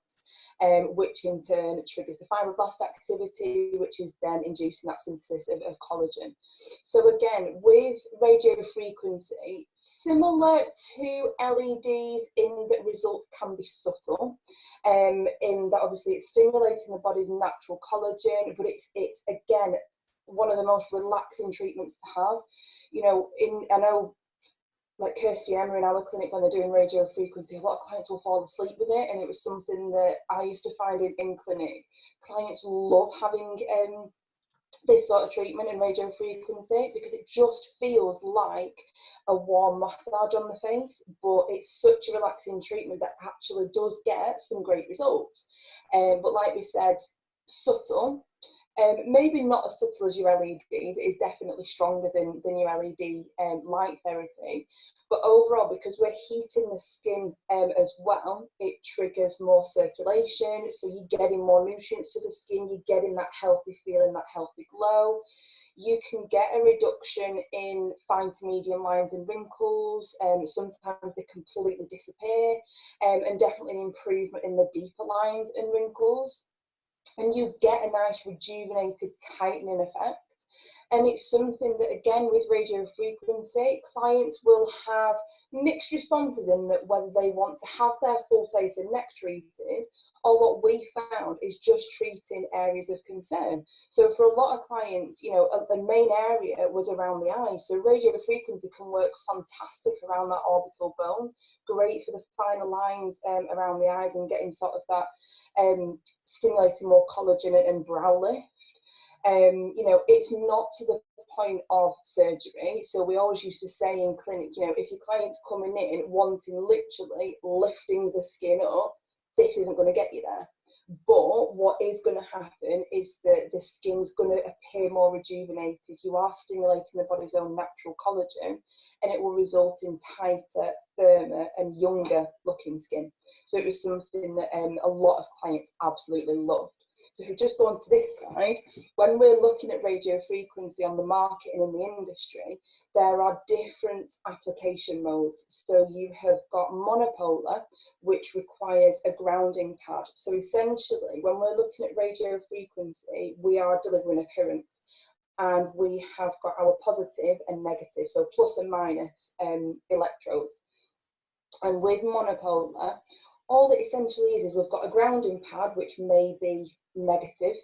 which in turn triggers the fibroblast activity, which is then inducing that synthesis of collagen. So again, with radio frequency, similar to LEDs in that results can be subtle, in that obviously it's stimulating the body's natural collagen, but it's again one of the most relaxing treatments to have. You know, I know like Kirsty Emma in our clinic, when they're doing radio frequency, a lot of clients will fall asleep with it, and it was something that I used to find in clinic. Clients love having this sort of treatment in radio frequency because it just feels like a warm massage on the face, but it's such a relaxing treatment that actually does get some great results. But like we said, subtle. Maybe not as subtle as your LEDs, it is definitely stronger than your LED light therapy. But overall, because we're heating the skin as well, it triggers more circulation. So you're getting more nutrients to the skin, you're getting that healthy feeling, that healthy glow. You can get a reduction in fine to medium lines and wrinkles. Sometimes they completely disappear, and definitely an improvement in the deeper lines and wrinkles. And you get a nice rejuvenated tightening effect. And it's something that, again, with radio frequency, clients will have mixed responses in that whether they want to have their full face and neck treated, or what we found is just treating areas of concern. So for a lot of clients, you know, the main area was around the eyes. So radio frequency can work fantastic around that orbital bone, great for the finer lines around the eyes and getting sort of that stimulating more collagen and brow lift. You know, it's not to the point of surgery. So we always used to say in clinic, you know, if your client's coming in wanting literally lifting the skin up, this isn't going to get you there. But what is going to happen is that the skin's going to appear more rejuvenated. You are stimulating the body's own natural collagen, and it will result in tighter, firmer, and younger looking skin. So it was something that a lot of clients absolutely loved. So if we just go on to this slide, when we're looking at radio frequency on the market and in the industry, there are different application modes. So you have got monopolar, which requires a grounding pad. So essentially, when we're looking at radio frequency, we are delivering a current. And we have got our positive and negative, so plus and minus electrodes. And with monopolar, all it essentially is we've got a grounding pad, which may be negative,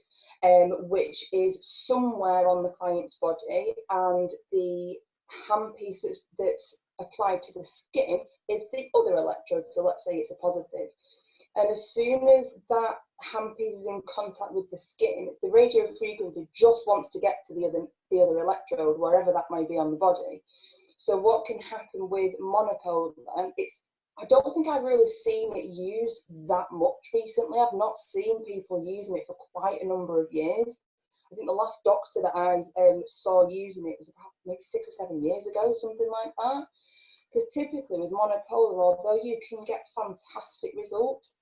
which is somewhere on the client's body, and the handpiece that's applied to the skin is the other electrode. So let's say it's a positive. And as soon as that handpiece is in contact with the skin, the radio frequency just wants to get to the other electrode, wherever that may be on the body. So what can happen with monopolar, I don't think I've really seen it used that much recently. I've not seen people using it for quite a number of years. I think the last doctor that I saw using it was about maybe 6 or 7 years ago, something like that. Because typically with monopolar, although you can get fantastic results,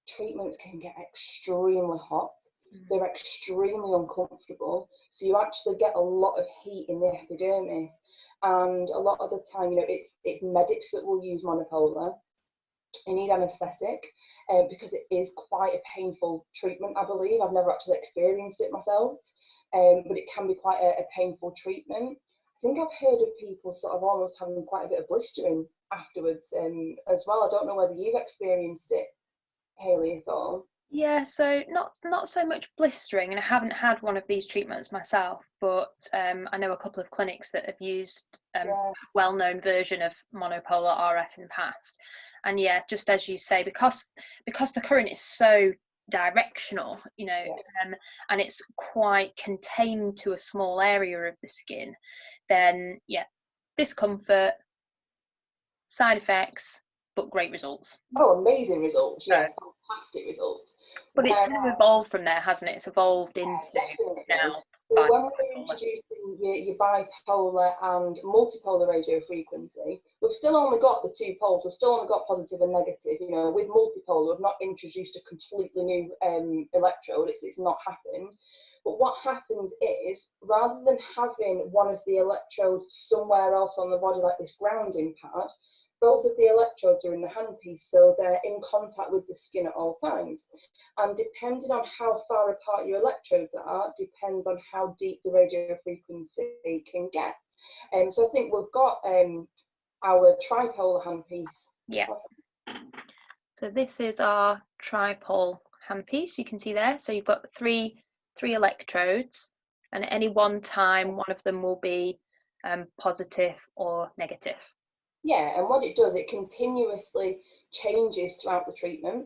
treatments can get extremely hot. They're extremely uncomfortable. So you actually get a lot of heat in the epidermis. And a lot of the time, you know, it's medics that will use monopolar. You need anaesthetic because it is quite a painful treatment, I believe. I've never actually experienced it myself, but it can be quite a painful treatment. I think I've heard of people sort of almost having quite a bit of blistering afterwards as well. I don't know whether you've experienced it, Hayley, at all. Yeah, so not so much blistering, and I haven't had one of these treatments myself, but I know a couple of clinics that have used a well-known version of monopolar RF in the past. And yeah, just as you say, because the current is so directional, you know, and it's quite contained to a small area of the skin, then yeah, discomfort, side effects, but great results. Oh, amazing results. Yeah, fantastic results. But it's kind of evolved from there, hasn't it? It's evolved into now So when we're introducing your bipolar and multipolar radio frequency, we've still only got the two poles. We've still only got positive and negative. You know, with multipolar, we've not introduced a completely new electrode. It's not happened. But what happens is, rather than having one of the electrodes somewhere else on the body, like this grounding pad, both of the electrodes are in the handpiece, so they're in contact with the skin at all times. And depending on how far apart your electrodes are, depends on how deep the radio frequency can get. So I think we've got our tripolar handpiece. Yeah. So this is our tripole handpiece. You can see there. So you've got three electrodes, and at any one time, one of them will be positive or negative. Yeah, and what it does, it continuously changes throughout the treatment.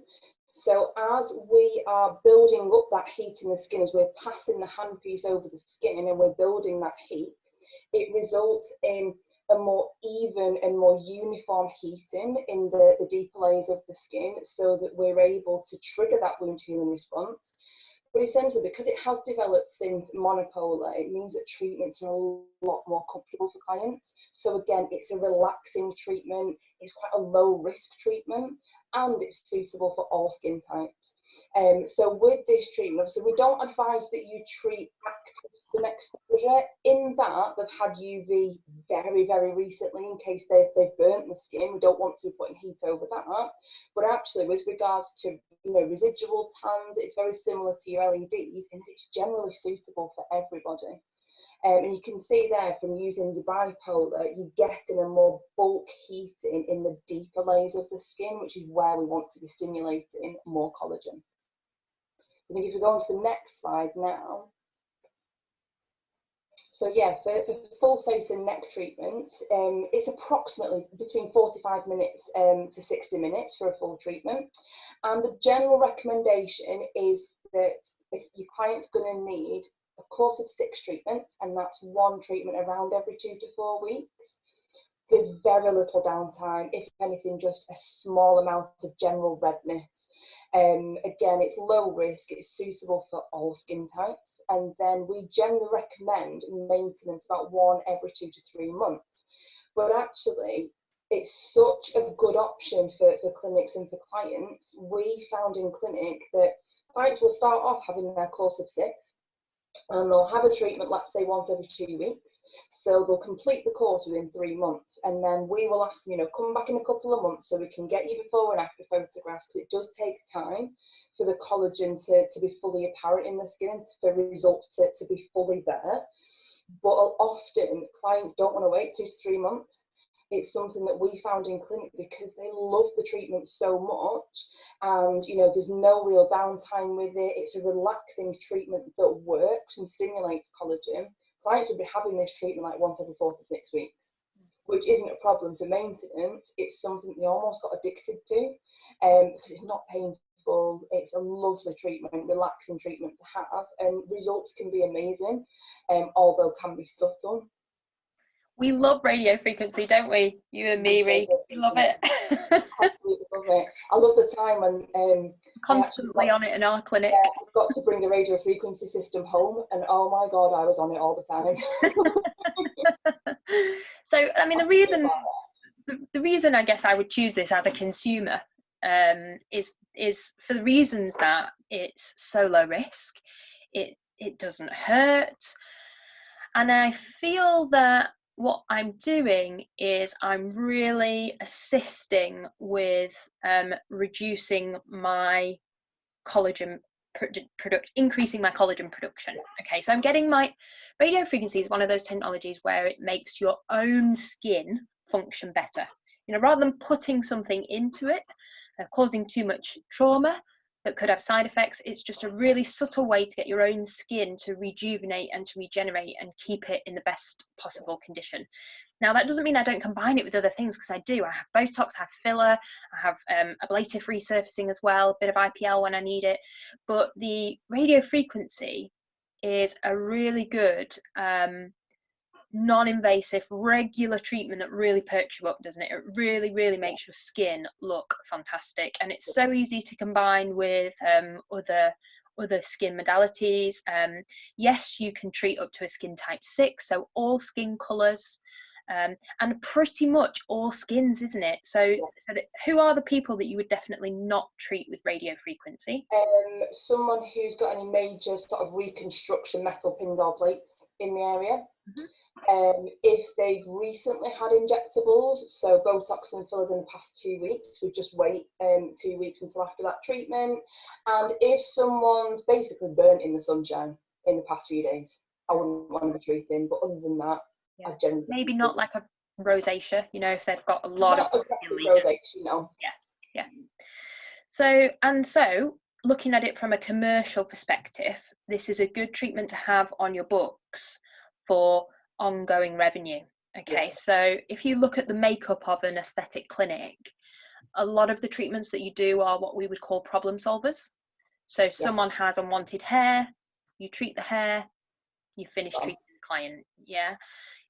So as we are building up that heat in the skin, as we're passing the handpiece over the skin and we're building that heat, it results in a more even and more uniform heating in the deeper layers of the skin, so that we're able to trigger that wound healing response. But essentially, because it has developed since monopolar, it means that treatments are a lot more comfortable for clients. So again, it's a relaxing treatment, it's quite a low risk treatment, and it's suitable for all skin types. So with this treatment, obviously, we don't advise that you treat active skin exposure, in that they've had UV very, very recently, in case they've burnt the skin. We don't want to be putting heat over that. But actually, with regards to, you know, residual tans, it's very similar to your LEDs, and it's generally suitable for everybody. And you can see there, from using the bipolar, you're getting a more bulk heating in the deeper layers of the skin, which is where we want to be stimulating more collagen. I think if we go on to the next slide now. So yeah, for full face and neck treatment, it's approximately between 45 minutes to 60 minutes for a full treatment. And the general recommendation is that your client's going to need a course of 6 treatments, and that's one treatment around every 2 to 4 weeks. There's very little downtime, if anything, just a small amount of general redness. Again, it's low risk, it's suitable for all skin types, and then we generally recommend maintenance about one every 2 to 3 months. But actually, it's such a good option for clinics and for clients. We found in clinic that clients will start off having their course of 6, and they'll have a treatment, let's say once every 2 weeks. So they'll complete the course within 3 months, and then we will ask them, you know, come back in a couple of months so we can get you before and after photographs, because it does take time for the collagen to be fully apparent in the skin, for results to be fully there. But often clients don't want to wait 2 to 3 months. It's something that we found in clinic, because they love the treatment so much, and you know, there's no real downtime with it. It's a relaxing treatment that works and stimulates collagen. Clients would be having this treatment like once every 4 to 6 weeks, which isn't a problem for maintenance. It's something they almost got addicted to, because it's not painful. It's a lovely treatment, relaxing treatment to have, and results can be amazing, although can be subtle. We love radio frequency, don't we? You and me, Ree. We love it. Absolutely love it. I love the time when constantly on it in our clinic. I've got to bring the radio frequency system home, and oh my god, I was on it all the time. So, I mean, the reason I guess I would choose this as a consumer is for the reasons that it's so low risk, it doesn't hurt, and I feel that what I'm doing is I'm really assisting with reducing my collagen increasing my collagen production. Okay, so I'm getting my radio frequency is one of those technologies where it makes your own skin function better. You know, rather than putting something into it, causing too much trauma that could have side effects, it's just a really subtle way to get your own skin to rejuvenate and to regenerate and keep it in the best possible condition. Now, that doesn't mean I don't combine it with other things, because I do. I have Botox, I have filler, I have ablative resurfacing as well, a bit of IPL when I need it. But the radio frequency is a really good non-invasive, regular treatment that really perks you up, doesn't it? It really, really makes your skin look fantastic, and it's so easy to combine with other skin modalities. Yes, you can treat up to a skin type 6, so all skin colours, and pretty much all skins, isn't it? So who are the people that you would definitely not treat with radio frequency? Someone who's got any major sort of reconstruction metal pins or plates in the area. If they've recently had injectables, so Botox and fillers in the past 2 weeks, we'd just wait 2 weeks until after that treatment. And if someone's basically burnt in the sunshine in the past few days, I wouldn't want to be treating. But other than that, I generally maybe not like a rosacea, you know, if they've got a lot not of exactly rosacea, you know. Yeah. So looking at it from a commercial perspective, this is a good treatment to have on your books for ongoing revenue. Okay, so if you look at the makeup of an aesthetic clinic, a lot of the treatments that you do are what we would call problem solvers. So someone has unwanted hair, you treat the hair, you finish treating the client.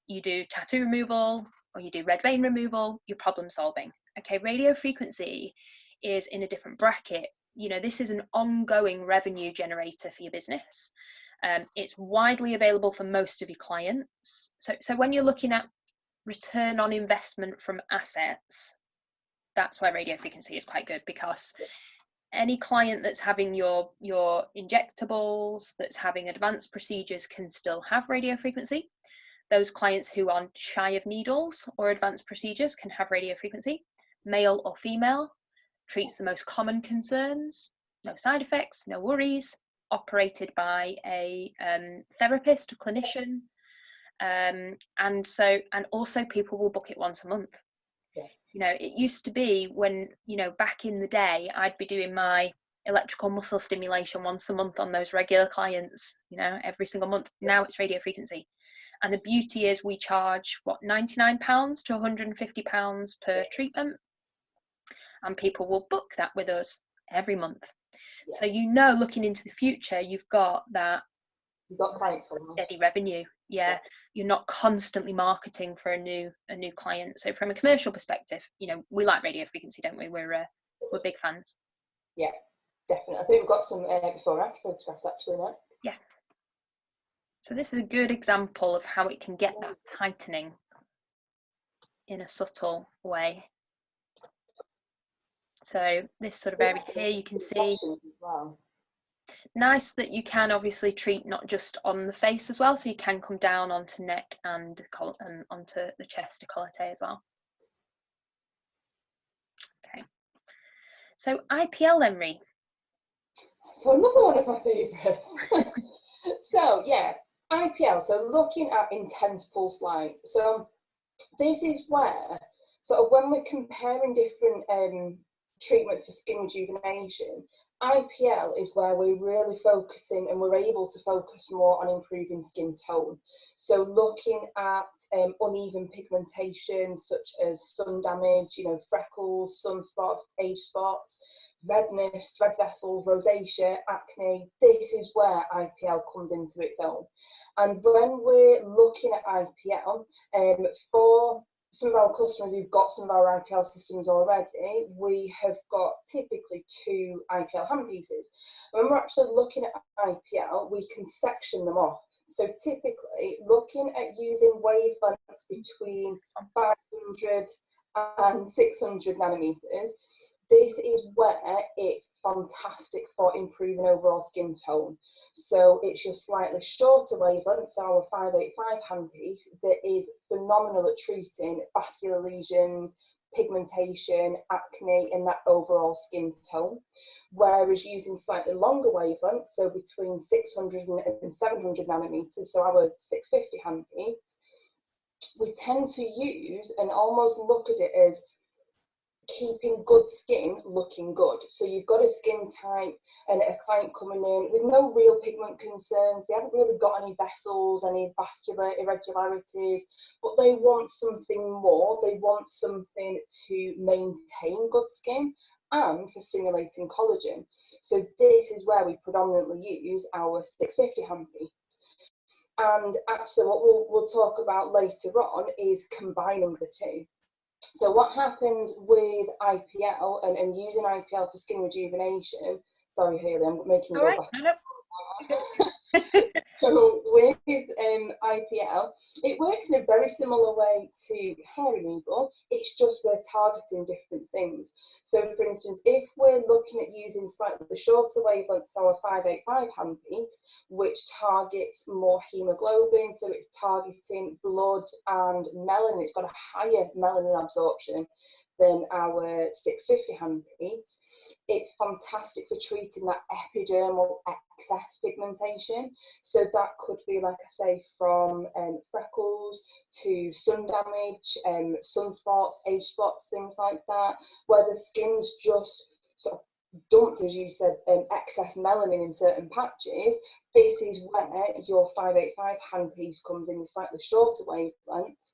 You do tattoo removal or you do red vein removal, you're problem solving. Okay, radio frequency is in a different bracket. You know, this is an ongoing revenue generator for your business. It's widely available for most of your clients. So when you're looking at return on investment from assets, that's where radio frequency is quite good, because any client that's having your injectables, that's having advanced procedures, can still have radio frequency. Those clients who are shy of needles or advanced procedures can have radio frequency. Male or female, treats the most common concerns, no side effects, no worries, operated by a therapist, a clinician, and also people will book it once a month. You know, it used to be when, you know, back in the day, I'd be doing my electrical muscle stimulation once a month on those regular clients, you know, every single month. Now it's radio frequency. And the beauty is we charge, what, £99 to £150 per treatment. And people will book that with us every month. So, you know, looking into the future, you've got that clients for steady revenue. You're not constantly marketing for a new client. So from a commercial perspective, you know, we like radio frequency, don't we? We're big fans. Yeah, definitely. I think we've got some before and after photographs actually now. Yeah. So this is a good example of how it can get that tightening in a subtle way. So this sort of area here, you can see. Nice that you can obviously treat not just on the face as well, so you can come down onto neck and onto the chest, décolleté as well. Okay. So IPL then, Ree. So another one of my favourites. So yeah, IPL. So looking at intense pulse light. So this is where sort of when we're comparing different treatments for skin rejuvenation, IPL is where we're really focusing and we're able to focus more on improving skin tone. So looking at uneven pigmentation such as sun damage, you know, freckles, sunspots, age spots, redness, thread vessels, rosacea, acne. This is where IPL comes into its own. And when we're looking at IPL, for some of our customers who've got some of our IPL systems already, we have got typically 2 IPL handpieces. When we're actually looking at IPL, we can section them off. So typically, looking at using wavelengths between 500 and 600 nanometers, this is where it's fantastic for improving overall skin tone. So it's your slightly shorter wavelength, so our 585 handpiece, that is phenomenal at treating vascular lesions, pigmentation, acne, and that overall skin tone. Whereas using slightly longer wavelengths, so between 600 and 700 nanometers, so our 650 handpiece, we tend to use and almost look at it as keeping good skin looking good. So you've got a skin type and a client coming in with no real pigment concerns, they haven't really got any vessels, any vascular irregularities, but they want something more, they want something to maintain good skin and for stimulating collagen. So this is where we predominantly use our 650 handpiece. And actually what we'll talk about later on is combining the two. So what happens with IPL and using IPL for skin rejuvenation, Sorry, Hayley, I'm making you All go right. back. No, no. So with IPL, it works in a very similar way to hair removal. It's just we're targeting different things. So for instance, if we're looking at using slightly shorter wavelengths, so our 585 handpiece, which targets more hemoglobin, so it's targeting blood and melanin, it's got a higher melanin absorption than our 650 handpiece. It's fantastic for treating that epidermal excess pigmentation. So that could be, like I say, from freckles to sun damage, sunspots, age spots, things like that, where the skin's just sort of dumped, as you said, excess melanin in certain patches. This is where your 585 handpiece comes in slightly shorter wavelengths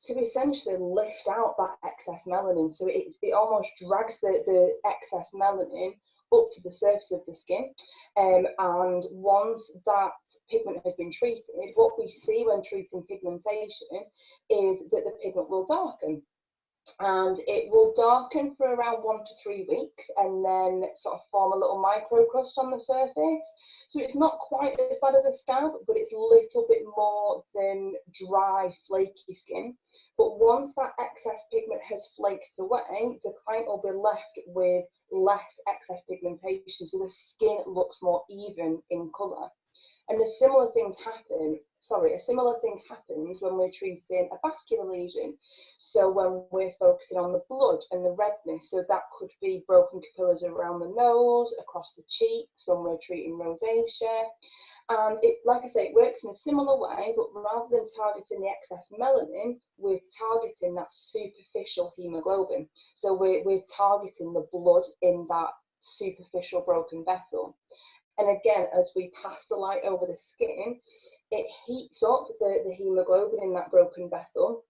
to essentially lift out that excess melanin. So it almost drags the excess melanin up to the surface of the skin. And once that pigment has been treated, what we see when treating pigmentation is that the pigment will darken. And it will darken for around 1 to 3 weeks and then sort of form a little microcrust on the surface. So it's not quite as bad as a scab, but it's a little bit more than dry, flaky skin. But once that excess pigment has flaked away, the client will be left with less excess pigmentation, so the skin looks more even in colour. And a similar thing happens when we're treating a vascular lesion. So when we're focusing on the blood and the redness, so that could be broken capillars around the nose, across the cheeks, when we're treating rosacea. And it, like I say, it works in a similar way, but rather than targeting the excess melanin, we're targeting that superficial hemoglobin. So we're targeting the blood in that superficial broken vessel. And again, as we pass the light over the skin, it heats up the hemoglobin in that broken vessel,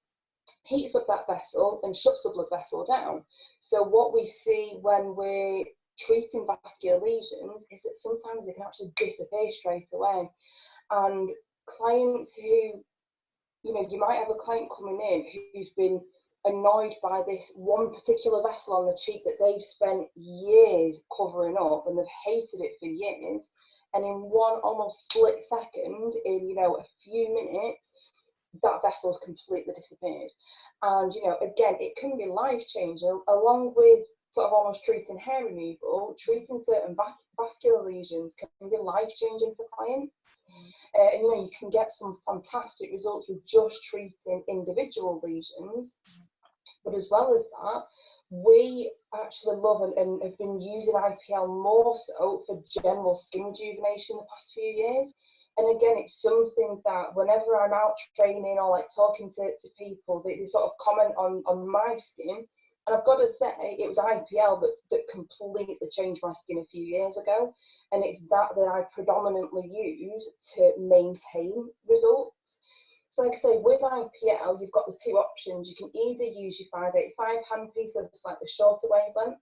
heats up that vessel and shuts the blood vessel down. So what we see when we're treating vascular lesions is that sometimes they can actually disappear straight away. And clients who, you might have a client coming in who's been annoyed by this one particular vessel on the cheek that they've spent years covering up and they've hated it for years, and in one almost split second, in a few minutes, that vessel's completely disappeared. And again, it can be life-changing, along with sort of almost treating hair removal. Treating certain vascular lesions can be life-changing for clients. And you can get some fantastic results with just treating individual lesions. But as well as that, we actually love and have been using IPL more so for general skin rejuvenation the past few years. And again, it's something that whenever I'm out training or like talking to people, they sort of comment on my skin. And I've got to say, it was IPL that completely changed my skin a few years ago. And it's that I predominantly use to maintain results. So like I say, with IPL, you've got the two options. You can either use your 585 handpiece of slightly shorter wavelength,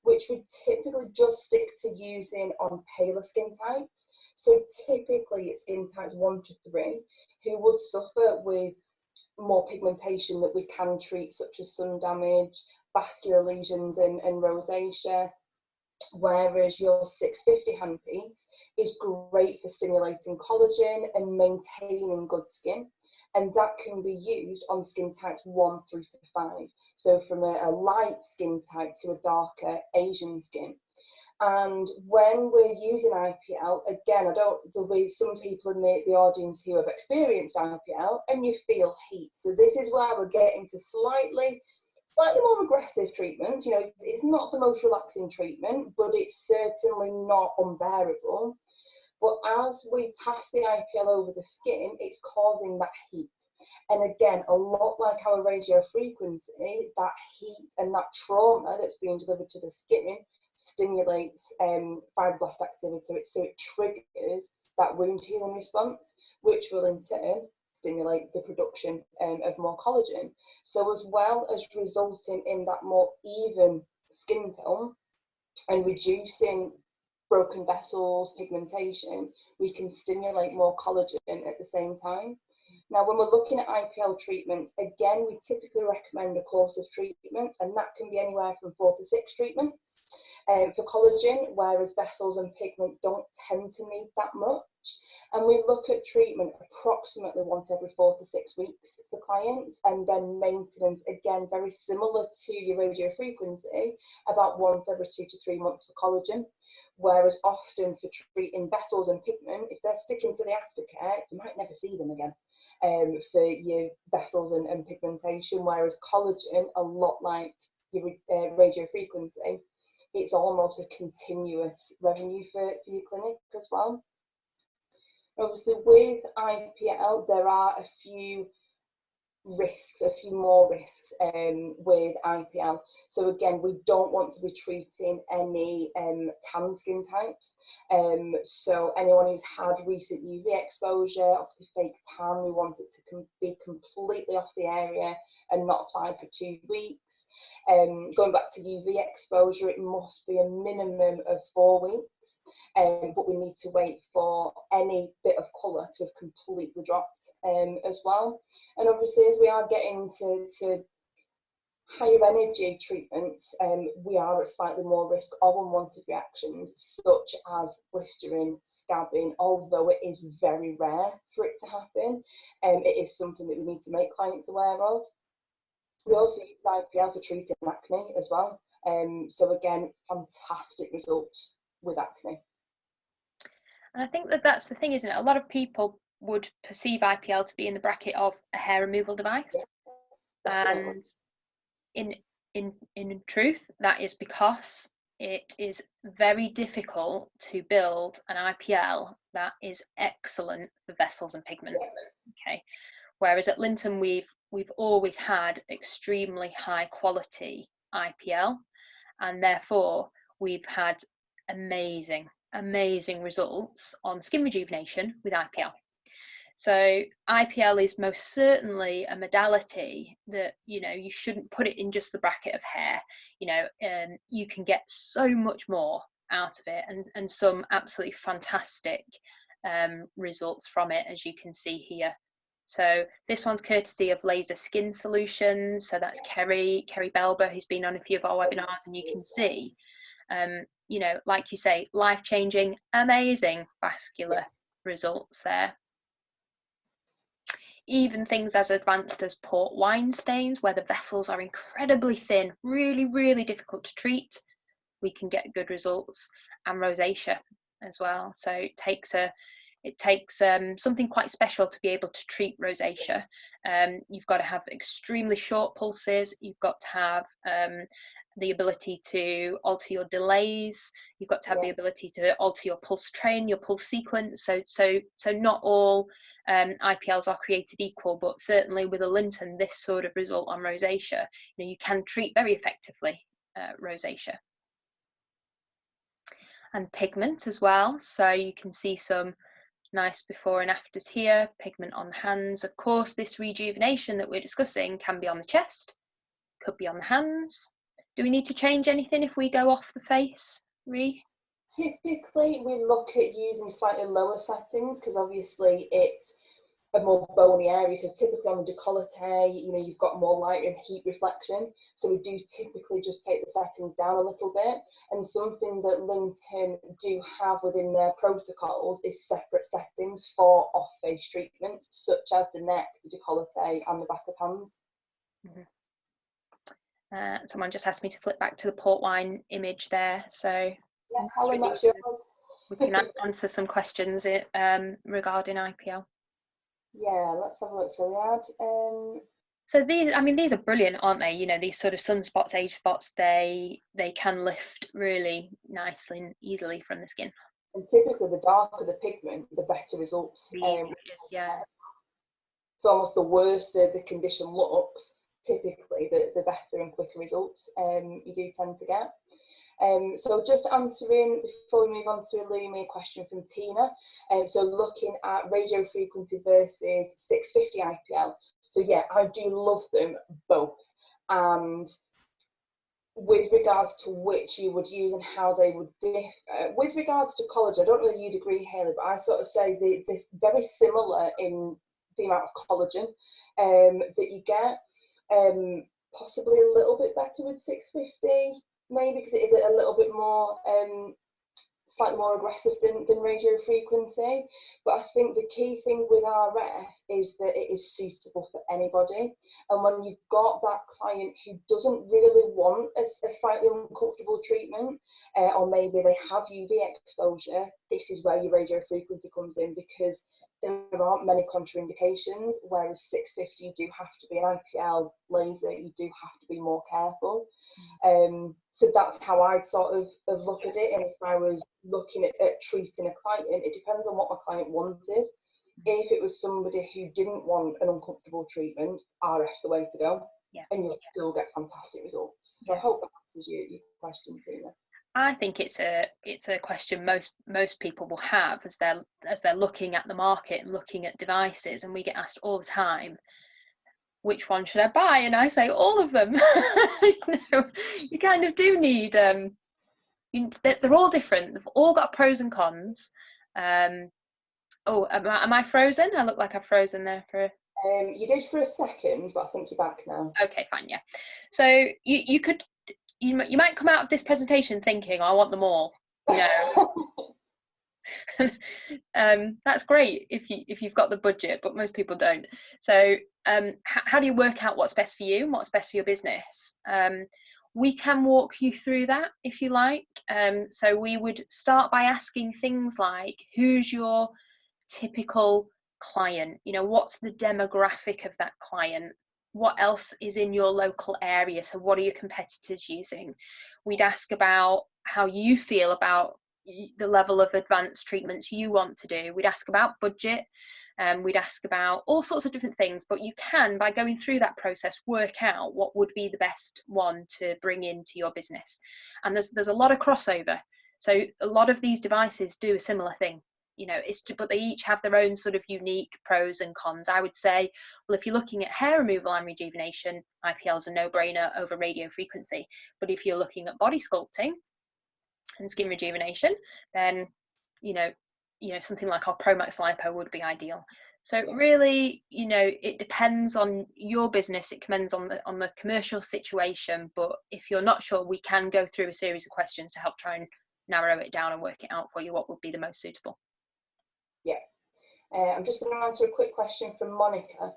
which we typically just stick to using on paler skin types. So typically it's skin types 1 to 3 who would suffer with more pigmentation that we can treat, such as sun damage, vascular lesions and rosacea. Whereas your 650 handpiece is great for stimulating collagen and maintaining good skin. And that can be used on skin types 1 through to 5. So from a light skin type to a darker Asian skin. And when we're using IPL, again, there'll be some people in the audience who have experienced IPL and you feel heat. So this is where we're getting to slightly more aggressive treatments. It's not the most relaxing treatment, but it's certainly not unbearable. But as we pass the IPL over the skin, it's causing that heat. And again, a lot like our radio frequency, that heat and that trauma that's being delivered to the skin stimulates fibroblast activity. So it triggers that wound healing response, which will in turn stimulate the production of more collagen. So as well as resulting in that more even skin tone and reducing broken vessels, pigmentation, we can stimulate more collagen at the same time. Now, when we're looking at IPL treatments, again, we typically recommend a course of treatments, and that can be anywhere from 4 to 6 treatments. for collagen, whereas vessels and pigment don't tend to need that much. And we look at treatment approximately once every 4 to 6 weeks for clients, and then maintenance, again, very similar to your radiofrequency, about once every 2 to 3 months for collagen. Whereas often for treating vessels and pigment, if they're sticking to the aftercare, you might never see them again for your vessels and pigmentation. Whereas collagen, a lot like your radiofrequency, it's almost a continuous revenue for your clinic as well. Obviously, with IPL, there are a few risks, a few more risks with IPL. So again, we don't want to be treating any tan skin types. So anyone who's had recent UV exposure, obviously fake tan, we want it to be completely off the area and not applied for 2 weeks. Going back to UV exposure, it must be a minimum of 4 weeks, but we need to wait for any bit of colour to have completely dropped as well. And obviously, as we are getting to higher energy treatments, we are at slightly more risk of unwanted reactions, such as blistering, scabbing. Although it is very rare for it to happen, it is something that we need to make clients aware of. We also use IPL for treating acne as well. So again, fantastic results with acne. And I think that that's the thing, isn't it? A lot of people would perceive IPL to be in the bracket of a hair removal device. Yeah, and in truth, that is because it is very difficult to build an IPL that is excellent for vessels and pigment. Okay. Whereas at Lynton, we've always had extremely high quality IPL, and therefore we've had amazing results on skin rejuvenation with IPL. So IPL is most certainly a modality that, you know, you shouldn't put it in just the bracket of hair. You know, you can get so much more out of it, and some absolutely fantastic results from it, as you can see here. So this one's courtesy of Laser Skin Solutions. So that's Kerry Belber, who's been on a few of our webinars, and you can see, you know, like you say, life-changing, amazing vascular results there. Even things as advanced as port wine stains, where the vessels are incredibly thin, really difficult to treat, we can get good results, and rosacea as well. So it takes something quite special to be able to treat rosacea. You've got to have extremely short pulses. You've got to have the ability to alter your delays. You've got to have the ability to alter your pulse train, your pulse sequence. So not all IPLs are created equal, but certainly with a Lynton, this sort of result on rosacea, you know, you can treat very effectively rosacea. And pigment as well. So you can see some nice before and afters here, pigment on the hands. Of course, this rejuvenation that we're discussing can be on the chest, could be on the hands. Do we need to change anything if we go off the face, Ree? Typically, we look at using slightly lower settings because obviously it's a more bony area. So typically on the décolleté, you know, you've got more light and heat reflection. So we do typically just take the settings down a little bit. And something that Lynton do have within their protocols is separate settings for off-face treatments, such as the neck, the décolleté, and the back of hands. Someone just asked me to flip back to the port wine image there. So yeah, Helen, that's yours. We can answer some questions regarding IPL. Yeah, let's have a look. So we had so these are brilliant, aren't they? You know, these sort of sunspots, age spots, they can lift really nicely and easily from the skin. And typically the darker the pigment, the better results. Yeah. It's almost the worse the condition looks, typically the better and quicker results you do tend to get. So just answering, before we move on to Illumi, a question from Tina. So looking at radio frequency versus 650 IPL. So yeah, I do love them both. And with regards to which you would use and how they would differ, with regards to collagen, I don't know if you'd agree, Hayley, but I sort of say this very similar in the amount of collagen that you get. Possibly a little bit better with 650. maybe because it is a little bit more slightly more aggressive than radio frequency, but I think the key thing with RF is that it is suitable for anybody. And when you've got that client who doesn't really want a slightly uncomfortable treatment, or maybe they have UV exposure, this is where your radio frequency comes in, because there aren't many contraindications, whereas 650 you do have to be an IPL laser, you do have to be more careful. So that's how I'd sort of look at it. And if I was looking at treating a client, it depends on what my client wanted. If it was somebody who didn't want an uncomfortable treatment, RF's the way to go, and you'll still get fantastic results. So I hope that answers your question, Tina. I think it's a question most people will have as they're looking at the market and looking at devices, and we get asked all the time, which one should I buy? And I say all of them. You kind of do need they're all different, they've all got pros and cons. Oh, am I frozen? I look like I've frozen there for you did for a second, but I think you're back now. Okay, fine. Yeah, so you might come out of this presentation thinking, I want them all, that's great if you've got the budget, but most people don't. So how do you work out what's best for you and what's best for your business? We can walk you through that if you like. So we would start by asking things like, who's your typical client? What's the demographic of that client? What else is in your local area? So what are your competitors using? We'd ask about how you feel about the level of advanced treatments you want to do. We'd ask about budget, we'd ask about all sorts of different things, but you can, by going through that process, work out what would be the best one to bring into your business. And there's a lot of crossover. So a lot of these devices do a similar thing. But they each have their own sort of unique pros and cons. I would say, well, if you're looking at hair removal and rejuvenation, IPL is a no-brainer over radio frequency. But if you're looking at body sculpting and skin rejuvenation, then something like our ProMax Lipo would be ideal. So really, it depends on your business. It depends on the commercial situation. But if you're not sure, we can go through a series of questions to help try and narrow it down and work it out for you, what would be the most suitable. Yeah. I'm just going to answer a quick question from Monica.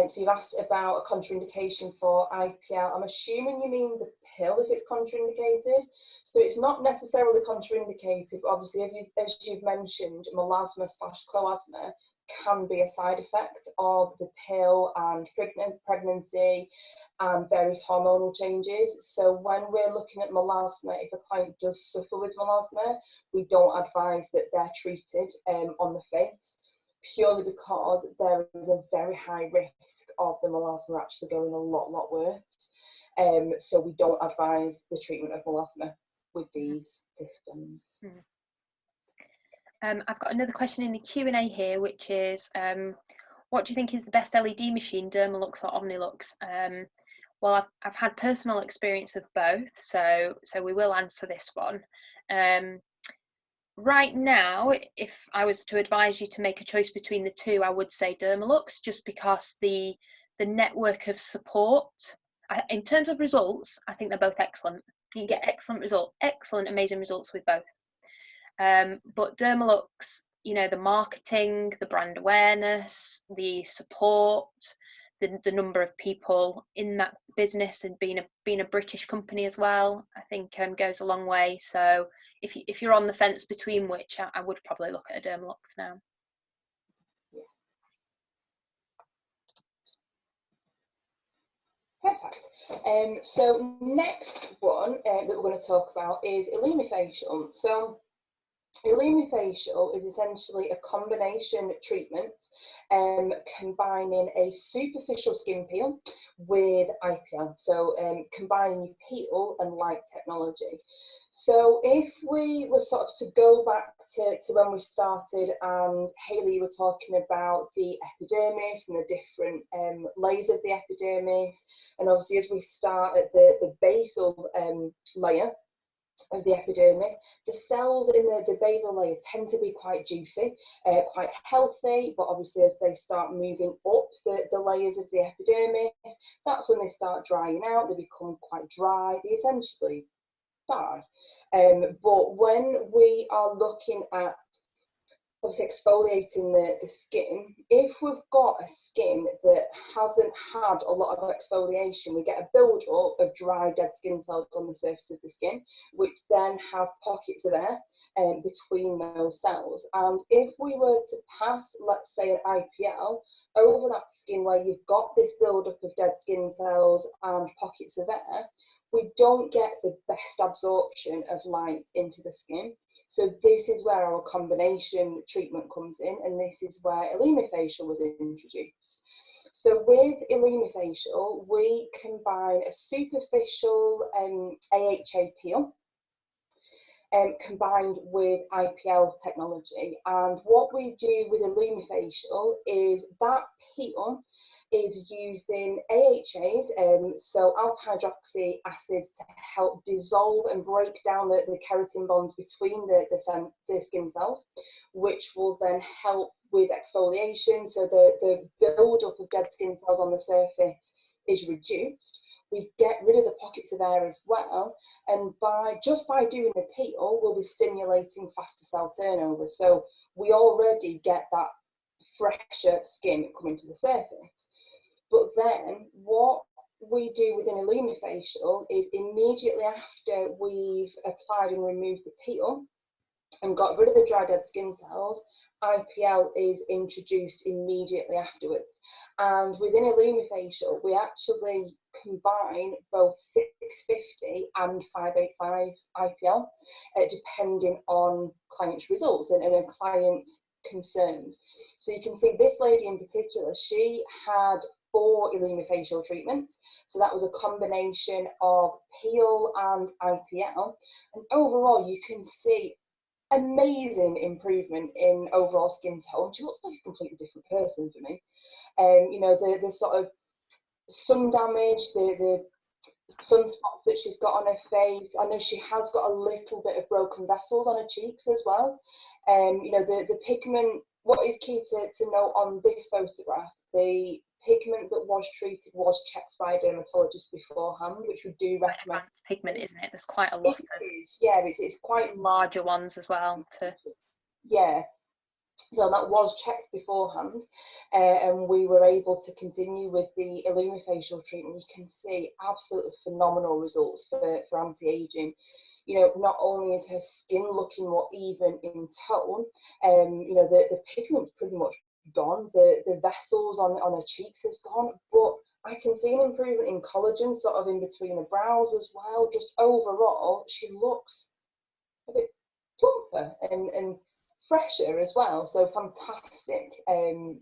So you've asked about a contraindication for IPL. I'm assuming you mean the pill if it's contraindicated. So it's not necessarily contraindicated, but obviously, as you've mentioned, melasma/cloasma can be a side effect of the pill and pregnancy and various hormonal changes. So when we're looking at melasma, if a client does suffer with melasma, we don't advise that they're treated on the face, purely because there is a very high risk of the melasma actually going a lot worse. So we don't advise the treatment of melasma with these systems. I've got another question in the Q&A here, which is, what do you think is the best LED machine, Dermalux or Omnilux? Well, I've had personal experience of both, so we will answer this one. Right now, if I was to advise you to make a choice between the two, I would say Dermalux, just because the network of support, in terms of results, I think they're both excellent. You get excellent, amazing results with both. But Dermalux, the marketing, the brand awareness, the support, the number of people in that business, and being a British company as well, I think goes a long way. So if you're on the fence between which, I would probably look at a Dermalux now. Perfect. So next one that we're going to talk about is Illumifacial. So Illumifacial is essentially a combination treatment combining a superficial skin peel with IPL. So combining your peel and light technology. So if we were sort of to go back to when we started, and Hayley, you were talking about the epidermis and the different layers of the epidermis, and obviously as we start at the basal layer of the epidermis, the cells in the basal layer tend to be quite juicy, quite healthy, but obviously as they start moving up the layers of the epidermis, that's when they start drying out. They become quite dry. They essentially die. But when we are looking at obviously exfoliating the skin, if we've got a skin that hasn't had a lot of exfoliation, we get a build-up of dry, dead skin cells on the surface of the skin, which then have pockets of air between those cells. And if we were to pass, let's say, an IPL over that skin where you've got this build-up of dead skin cells and pockets of air, we don't get the best absorption of light into the skin. So this is where our combination treatment comes in, and this is where Illumifacial was introduced. So with Illumifacial, we combine a superficial AHA peel combined with IPL technology. And what we do with Illumifacial is that peel is using AHAs, so alpha hydroxy acid, to help dissolve and break down the keratin bonds between the skin cells, which will then help with exfoliation. So the build-up of dead skin cells on the surface is reduced. We get rid of the pockets of air as well, and just by doing the peel, we'll be stimulating faster cell turnover. So we already get that fresher skin coming to the surface. But then what we do within Illumifacial is immediately after we've applied and removed the peel and got rid of the dry dead skin cells, IPL is introduced immediately afterwards. And within Illumifacial, we actually combine both 650 and 585 IPL, depending on client's results and a client's concerns. So you can see this lady in particular, she had 4 Illumifacial treatments. So that was a combination of peel and IPL. And overall, you can see amazing improvement in overall skin tone. She looks like a completely different person for me. You know, the sort of sun damage, the sunspots that she's got on her face. I know she has got a little bit of broken vessels on her cheeks as well. You know, the pigment, what is key to note on this photograph, the pigment that was treated was checked by a dermatologist beforehand, which we do recommend. Advanced pigment, isn't it? There's quite a lot of yeah, it's quite larger ones as well. Yeah, so that was checked beforehand, and we were able to continue with the Illumifacial treatment. You can see absolutely phenomenal results for anti-aging. You know, not only is her skin looking more even in tone, you know, the pigment's pretty much gone, the vessels on her cheeks has gone, but I can see an improvement in collagen sort of in between the brows as well. Just overall, she looks a bit plumper and fresher as well. So fantastic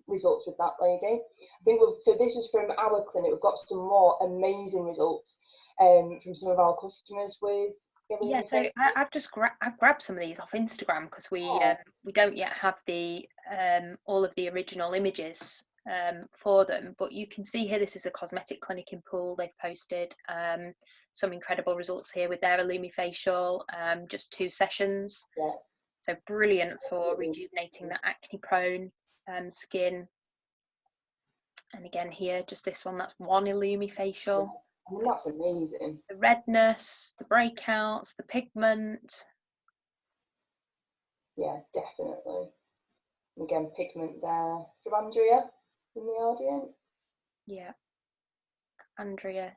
results with that lady. I think so this is from our clinic. We've got some more amazing results from some of our customers with. Yeah, so I've just I've grabbed some of these off Instagram because we don't yet have the all of the original images for them, but you can see here this is a cosmetic clinic in Poole. They've posted some incredible results here with their Illumifacial, just 2 sessions. Yeah. So brilliant for rejuvenating that acne prone skin. And again here, just this one, that's 1 Illumifacial. I mean, that's amazing. The redness, the breakouts, the pigment. Yeah, definitely. Again, pigment there. From Andrea in the audience. Yeah, Andrea.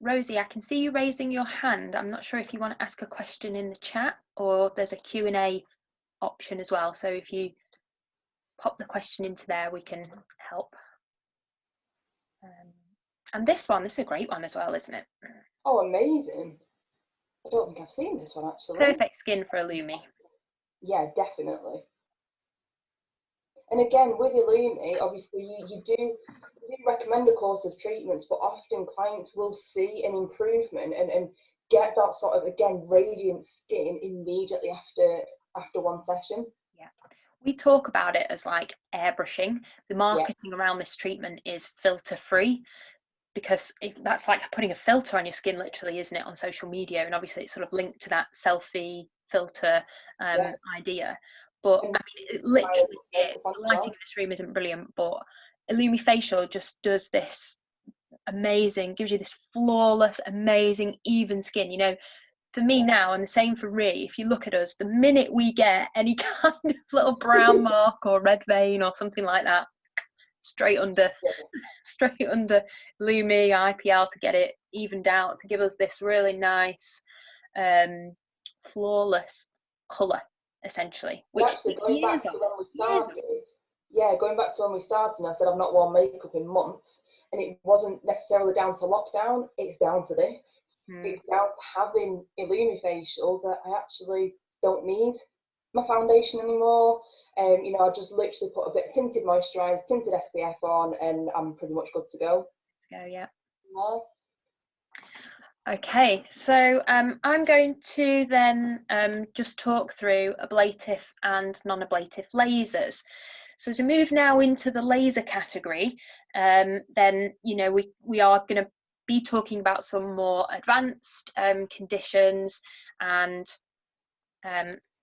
Rosie, I can see you raising your hand. I'm not sure if you want to ask a question in the chat, or there's a Q&A option as well. So if you pop the question into there, we can help. And this is a great one as well, isn't it? Oh, amazing. I don't think I've seen this one actually. Perfect skin for Illumi. Yeah, definitely. And again, with Illumi, obviously you do recommend a course of treatments, but often clients will see an improvement and get that sort of, again, radiant skin immediately after one session. Yeah. We talk about it as like airbrushing. The marketing around this treatment is filter free, because that's like putting a filter on your skin, literally, isn't it, on social media? And obviously it's sort of linked to that selfie filter idea. But I mean, it literally is. The lighting in this room isn't brilliant, but Illumifacial just does this amazing, gives you this flawless, amazing, even skin. You know, for me now, and the same for Ree, if you look at us, the minute we get any kind of little brown mark or red vein or something like that, straight under Lumi, IPL to get it evened out, to give us this really nice, flawless colour, essentially. But actually, going back to when we started, and I said I've not worn makeup in months, and it wasn't necessarily down to lockdown, it's down to this. It's down to having Illumifacial that I actually don't need my foundation anymore. You know, I just literally put a bit of tinted moisturiser, tinted SPF on, and I'm pretty much good to go. Yeah. Okay, so I'm going to then just talk through ablative and non-ablative lasers. So as we move now into the laser category, then, you know, we are going to be talking about some more advanced conditions and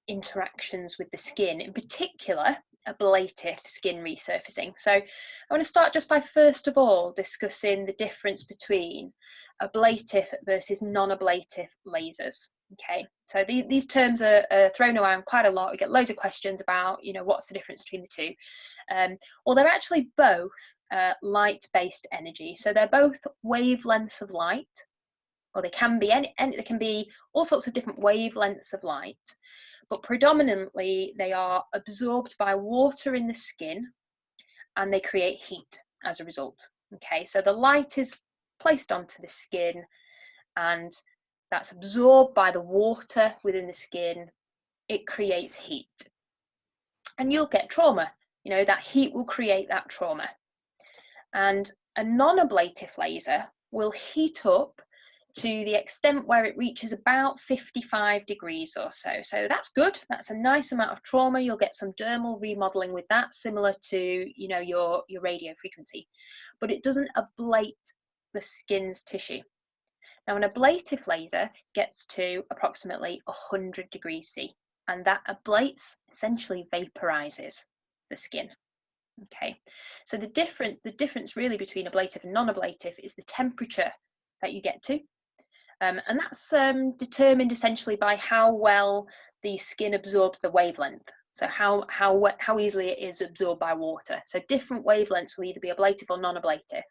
interactions with the skin, in particular ablative skin resurfacing. So I want to start just by first of all discussing the difference between ablative versus non-ablative lasers. Okay, so these terms are thrown around quite a lot. We get loads of questions about, you know, what's the difference between the two. Well, they're actually both light-based energy. So they're both wavelengths of light, or they can be they can be all sorts of different wavelengths of light, but predominantly they are absorbed by water in the skin, and they create heat as a result. Okay, so the light is placed onto the skin, and that's absorbed by the water within the skin. It creates heat, and you'll get trauma. You know, that heat will create that trauma. And a non-ablative laser will heat up to the extent where it reaches about 55 degrees or so. So that's good. That's a nice amount of trauma. You'll get some dermal remodeling with that, similar to, you know, your radio frequency. But it doesn't ablate the skin's tissue. Now, an ablative laser gets to approximately 100 degrees C, and that ablates, essentially vaporizes the skin. Okay, so the difference really between ablative and non-ablative is the temperature that you get to, and that's determined essentially by how well the skin absorbs the wavelength. So how easily it is absorbed by water. So different wavelengths will either be ablative or non-ablative,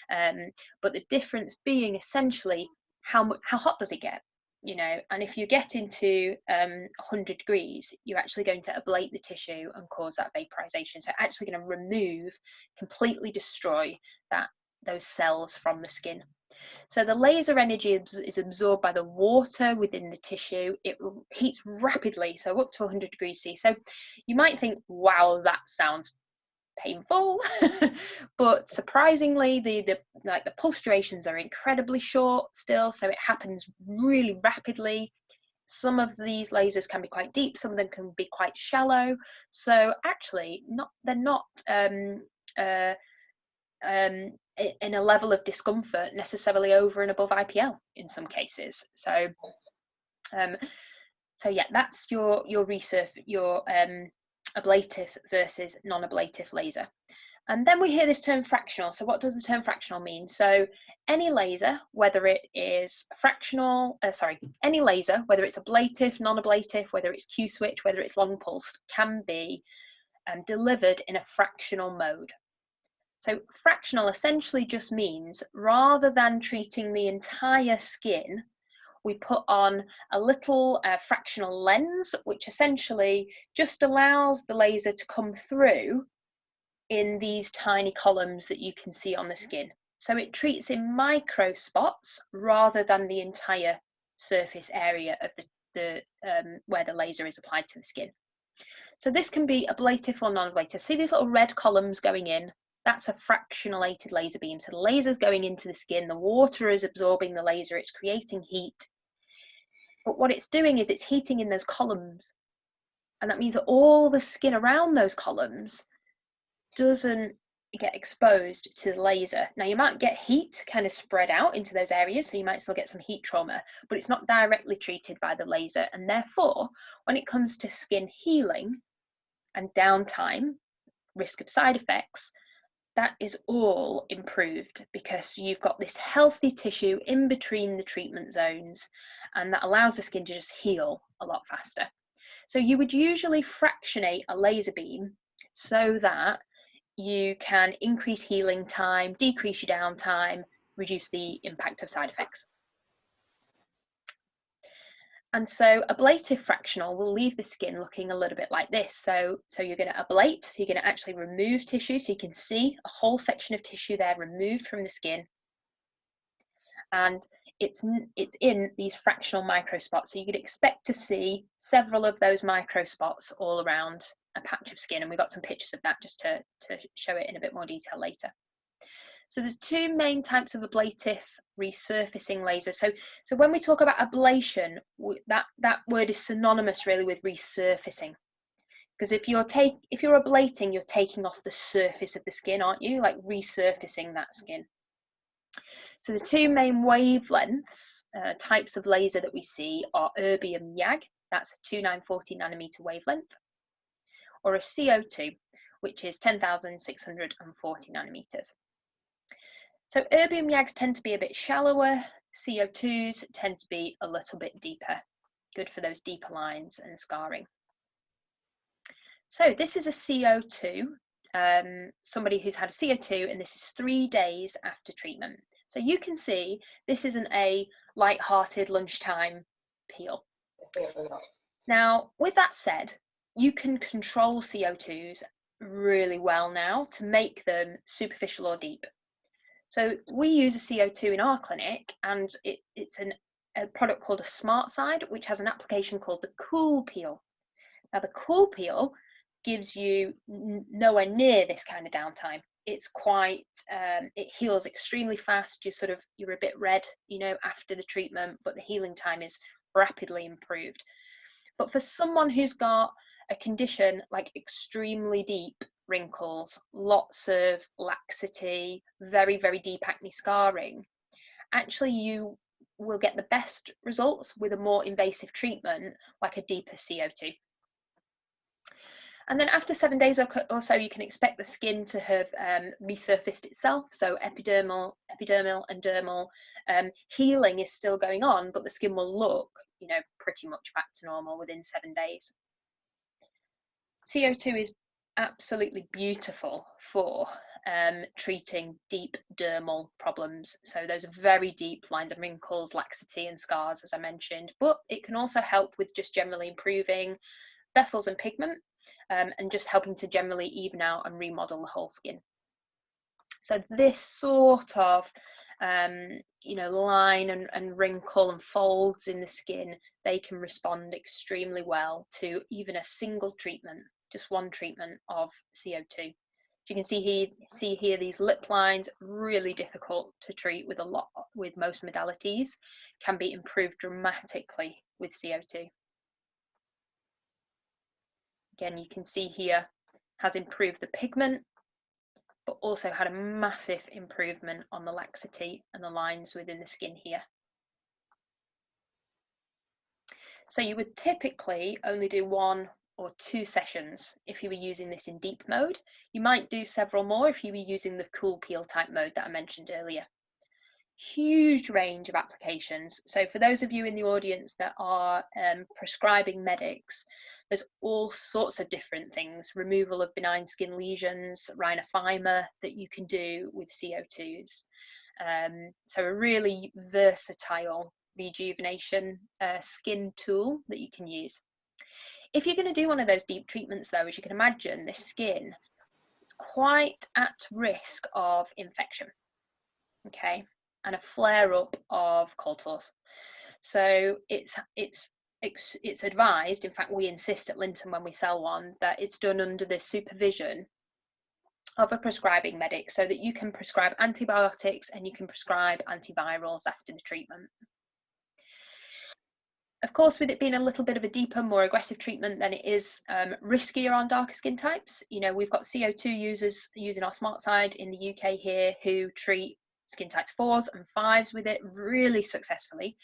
but the difference being essentially how hot does it get. You know, and if you get into 100 degrees, you're actually going to ablate the tissue and cause that vaporization. So actually going to remove, completely destroy those cells from the skin. So the laser energy is absorbed by the water within the tissue. It heats rapidly, so up to 100 degrees C. So you might think, wow, that sounds painful, but surprisingly the pulse durations are incredibly short still, so it happens really rapidly. Some of these lasers can be quite deep, some of them can be quite shallow, so actually they're not in a level of discomfort necessarily over and above IPL in some cases. So yeah, that's your ablative versus non-ablative laser. And then we hear this term fractional. So what does the term fractional mean? So any laser, whether it is fractional, any laser, whether it's ablative, non-ablative, whether it's Q-switch, whether it's long pulsed, can be delivered in a fractional mode. So fractional essentially just means, rather than treating the entire skin, we put on a little fractional lens, which essentially just allows the laser to come through in these tiny columns that you can see on the skin. So it treats in micro spots rather than the entire surface area of the where the laser is applied to the skin. So this can be ablative or non-ablative. See these little red columns going in? That's a fractionalated laser beam. So the laser's going into the skin, the water is absorbing the laser, it's creating heat. But what it's doing is it's heating in those columns. And that means that all the skin around those columns doesn't get exposed to the laser. Now you might get heat kind of spread out into those areas, so you might still get some heat trauma, but it's not directly treated by the laser. And therefore, when it comes to skin healing and downtime, risk of side effects, that is all improved because you've got this healthy tissue in between the treatment zones, and that allows the skin to just heal a lot faster. So you would usually fractionate a laser beam so that you can increase healing time, decrease your downtime, reduce the impact of side effects. And so ablative fractional will leave the skin looking a little bit like this. So you're going to ablate, so you're going to actually remove tissue, so you can see a whole section of tissue there removed from the skin. And it's in these fractional microspots. So you could expect to see several of those microspots all around a patch of skin. And we've got some pictures of that just to show it in a bit more detail later. So there's two main types of ablative resurfacing lasers. So when we talk about ablation, that word is synonymous really with resurfacing. Because if you're ablating, you're taking off the surface of the skin, aren't you? Like resurfacing that skin. So the two main wavelengths, types of laser that we see are erbium YAG, that's a 2940 nanometer wavelength, or a CO2, which is 10,640 nanometers. So erbium YAGs tend to be a bit shallower, CO2s tend to be a little bit deeper, good for those deeper lines and scarring. So this is a CO2, somebody who's had a CO2, and this is 3 days after treatment. So you can see this isn't a light-hearted lunchtime peel. Now, with that said, you can control CO2s really well now to make them superficial or deep. So we use a CO2 in our clinic, and it's a product called a Smart Side, which has an application called the Cool Peel. Now the Cool Peel gives you nowhere near this kind of downtime. It's quite, it heals extremely fast. You're a bit red, you know, after the treatment, but the healing time is rapidly improved. But for someone who's got a condition like extremely deep wrinkles, lots of laxity, very, very deep acne scarring, actually you will get the best results with a more invasive treatment like a deeper CO2. And then after 7 days or so, you can expect the skin to have resurfaced itself. So epidermal and dermal healing is still going on, but the skin will look, you know, pretty much back to normal within 7 days. CO2 is absolutely beautiful for treating deep dermal problems. So those very deep lines and wrinkles, laxity and scars, as I mentioned, but it can also help with just generally improving vessels and pigment, and just helping to generally even out and remodel the whole skin. So this sort of you know, line and wrinkle and folds in the skin, they can respond extremely well to even a single treatment, just one treatment of CO2. You can see here these lip lines, really difficult to treat with most modalities, can be improved dramatically with CO2. Again, you can see here has improved the pigment, but also had a massive improvement on the laxity and the lines within the skin here. So you would typically only do 1 or 2 sessions if you were using this in deep mode. You might do several more if you were using the cool peel type mode that I mentioned earlier. Huge range of applications. So for those of you in the audience that are prescribing medics, there's all sorts of different things. Removal of benign skin lesions, rhinophyma that you can do with CO2s. So a really versatile rejuvenation skin tool that you can use. If you're going to do one of those deep treatments though, as you can imagine, this skin is quite at risk of infection, okay, and a flare-up of cold sores. So it's advised, in fact we insist at Lynton when we sell one, that it's done under the supervision of a prescribing medic, so that you can prescribe antibiotics and you can prescribe antivirals after the treatment. Of course, with it being a little bit of a deeper, more aggressive treatment, then it is riskier on darker skin types. You know, we've got CO2 users using our Smart Side in the UK here who treat skin types 4s and 5s with it really successfully,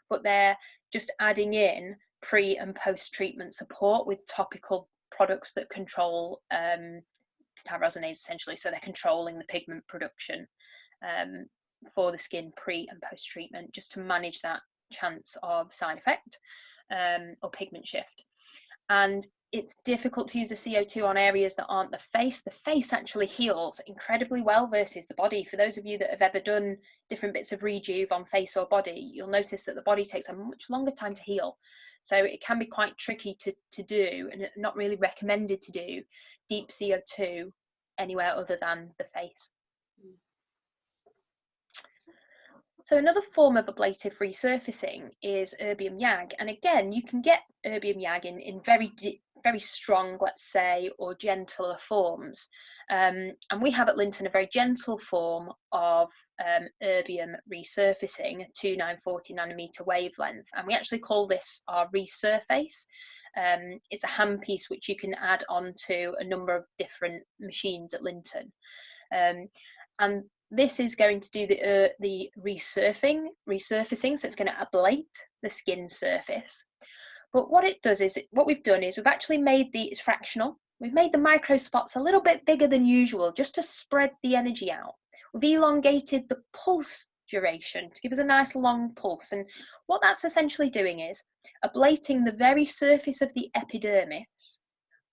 but they're just adding in pre and post treatment support with topical products that control tyrosinases essentially, so they're controlling the pigment production for the skin pre and post treatment, just to manage that chance of side effect or pigment shift. And it's difficult to use a CO2 on areas that aren't the face. The face actually heals incredibly well versus the body. For those of you that have ever done different bits of rejuve on face or body, you'll notice that the body takes a much longer time to heal. So it can be quite tricky to do, and not really recommended to do deep CO2 anywhere other than the face. So another form of ablative resurfacing is erbium YAG, and again you can get erbium YAG in very strong, let's say, or gentler forms, and we have at Lynton a very gentle form of erbium resurfacing, a 2940 nanometer wavelength, and we actually call this our resurface. It's a handpiece which you can add on to a number of different machines at Lynton, and this is going to do the resurfacing, so it's going to ablate the skin surface. But what it does is, what we've done is we've actually made it's fractional. We've made the micro spots a little bit bigger than usual, just to spread the energy out. We've elongated the pulse duration to give us a nice long pulse. And what that's essentially doing is ablating the very surface of the epidermis,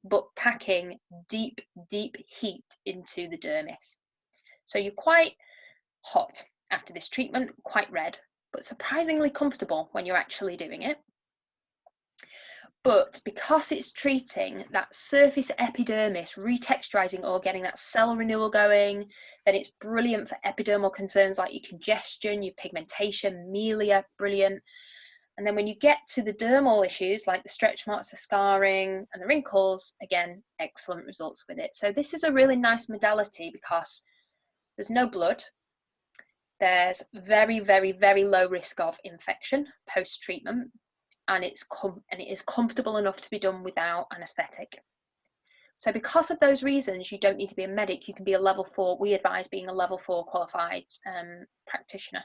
but packing deep, deep heat into the dermis. So you're quite hot after this treatment, quite red, but surprisingly comfortable when you're actually doing it. But because it's treating that surface epidermis, retexturizing or getting that cell renewal going, then it's brilliant for epidermal concerns like your congestion, your pigmentation, melia, brilliant. And then when you get to the dermal issues like the stretch marks, the scarring and the wrinkles, again, excellent results with it. So this is a really nice modality because there's no blood, there's very, very, very low risk of infection post-treatment, and it is comfortable enough to be done without anaesthetic. So because of those reasons, you don't need to be a medic, you can be a level 4, we advise being a level 4 qualified practitioner.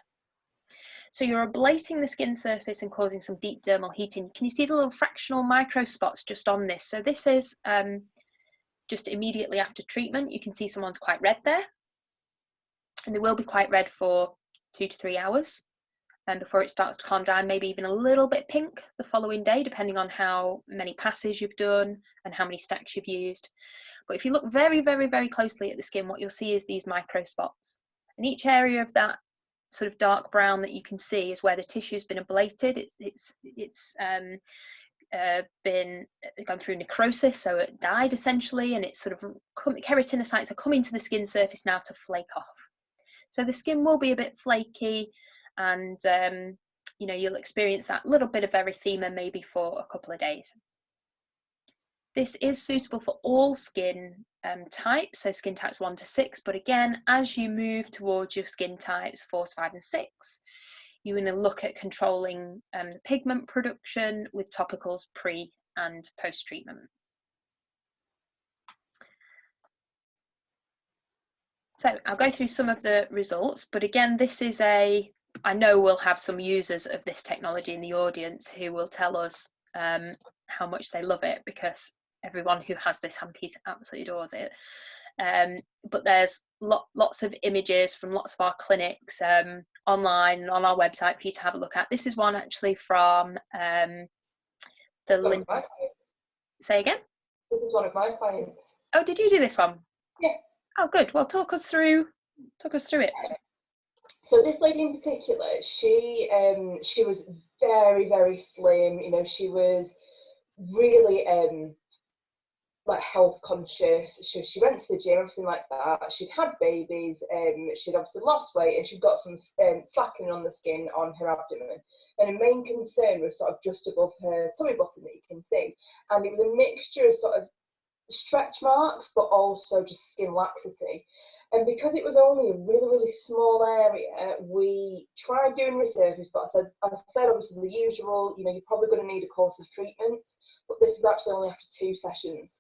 So you're ablating the skin surface and causing some deep dermal heating. Can you see the little fractional micro spots just on this? So this is just immediately after treatment. You can see someone's quite red there, and they will be quite red for 2 to 3 hours before it starts to calm down, maybe even a little bit pink the following day, depending on how many passes you've done and how many stacks you've used. But if you look very, very, very closely at the skin, what you'll see is these micro spots. And each area of that sort of dark brown that you can see is where the tissue has been ablated. It's been gone through necrosis, so it died essentially, and it's sort of keratinocytes are coming to the skin surface now to flake off. So the skin will be a bit flaky, and you know, you'll experience that little bit of erythema maybe for a couple of days. This is suitable for all skin types, so skin types 1 to 6, but again, as you move towards your skin types 4, 5 and 6, you're going to look at controlling the pigment production with topicals pre and post treatment. So I'll go through some of the results, but again, this is I know we'll have some users of this technology in the audience who will tell us how much they love it, because everyone who has this handpiece absolutely adores it. But there's lots of images from lots of our clinics online on our website for you to have a look at. This is one actually from the Lynton. Say again? This is one of my clients. Oh, did you do this one? Yeah. Oh, good. Well, talk us through it. So this lady in particular, she was very, very slim. You know, she was really like health conscious. She went to the gym, everything like that. She'd had babies. She'd obviously lost weight, and she'd got some slackening on the skin on her abdomen. And her main concern was sort of just above her tummy button that you can see, and it was a mixture of sort of stretch marks, but also just skin laxity. And because it was only a really, really small area, we tried doing resurface, but I said obviously the usual, you know, you're probably going to need a course of treatment, but this is actually only after 2 sessions.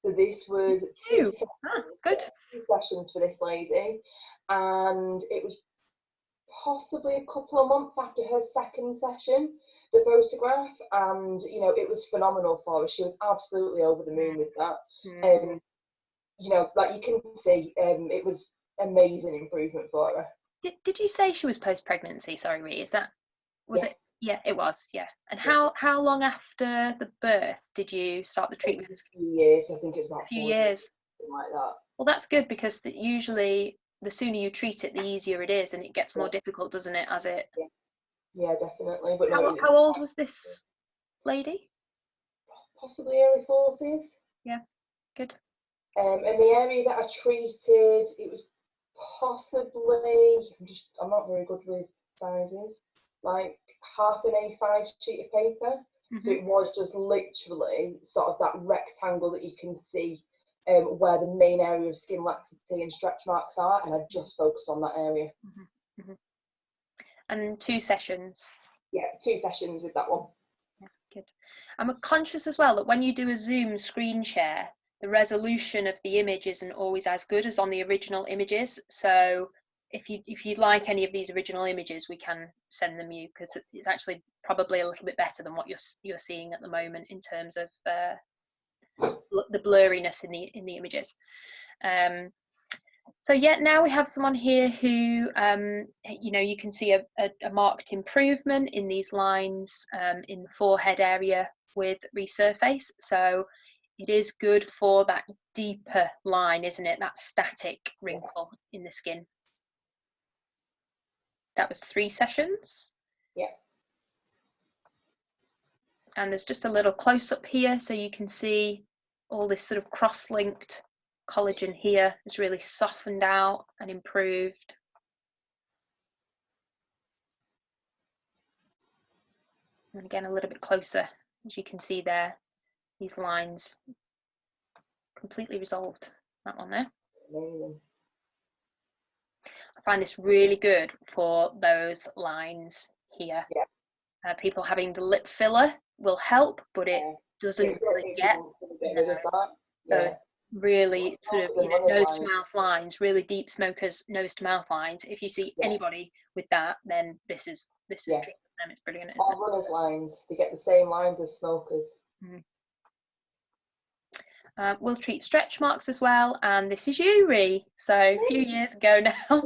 So this was two sessions for this lady, and it was possibly a couple of months after her second session, the photograph, and you know, it was phenomenal for her. She was absolutely over the moon with that. you know, like you can see, it was amazing improvement for her. Did you say she was post-pregnancy? Sorry, Ree, is that, was Yeah. it? Yeah, it was, yeah. And Yeah. how long after the birth did you start the treatment? A few years, I think it's about A few 4 years. something like that. Well, that's good, because usually the sooner you treat it, the easier it is, and it gets more difficult, doesn't it, as it... Yeah, definitely. But How old was this lady? Possibly early 40s. Yeah, good. And the area that I treated, it was possibly, I'm not very good with sizes, like half an A5 sheet of paper. So it was just literally sort of that rectangle that you can see where the main area of skin laxity and stretch marks are, and I just focused on that area. And 2 sessions? Yeah, 2 sessions with that one. Yeah, good. I'm conscious as well that when you do a Zoom screen share, the resolution of the image isn't always as good as on the original images. So if you'd like any of these original images, we can send them you, because it's actually probably a little bit better than what you're seeing at the moment in terms of the blurriness in the images. So yeah, now we have someone here who, you know, you can see a marked improvement in these lines in the forehead area with Resurface. So it is good for that deeper line, isn't it? That static wrinkle in the skin. That was 3 sessions. Yeah. And there's just a little close-up here, so you can see all this sort of cross-linked collagen here is really softened out and improved. And again, a little bit closer, as you can see there, these lines completely resolved. That one there. Amazing. I find this really good for those lines here. Yeah. People having the lip filler will help, but it doesn't really get those really sort of, you know, nose to mouth lines, really deep smokers nose to mouth lines. If you see anybody with that, then this is a treatment for them. It's brilliant, isn't it? All runners' lines, they get the same lines as smokers. We'll treat stretch marks as well, and this is you, Ree. So a few years ago now.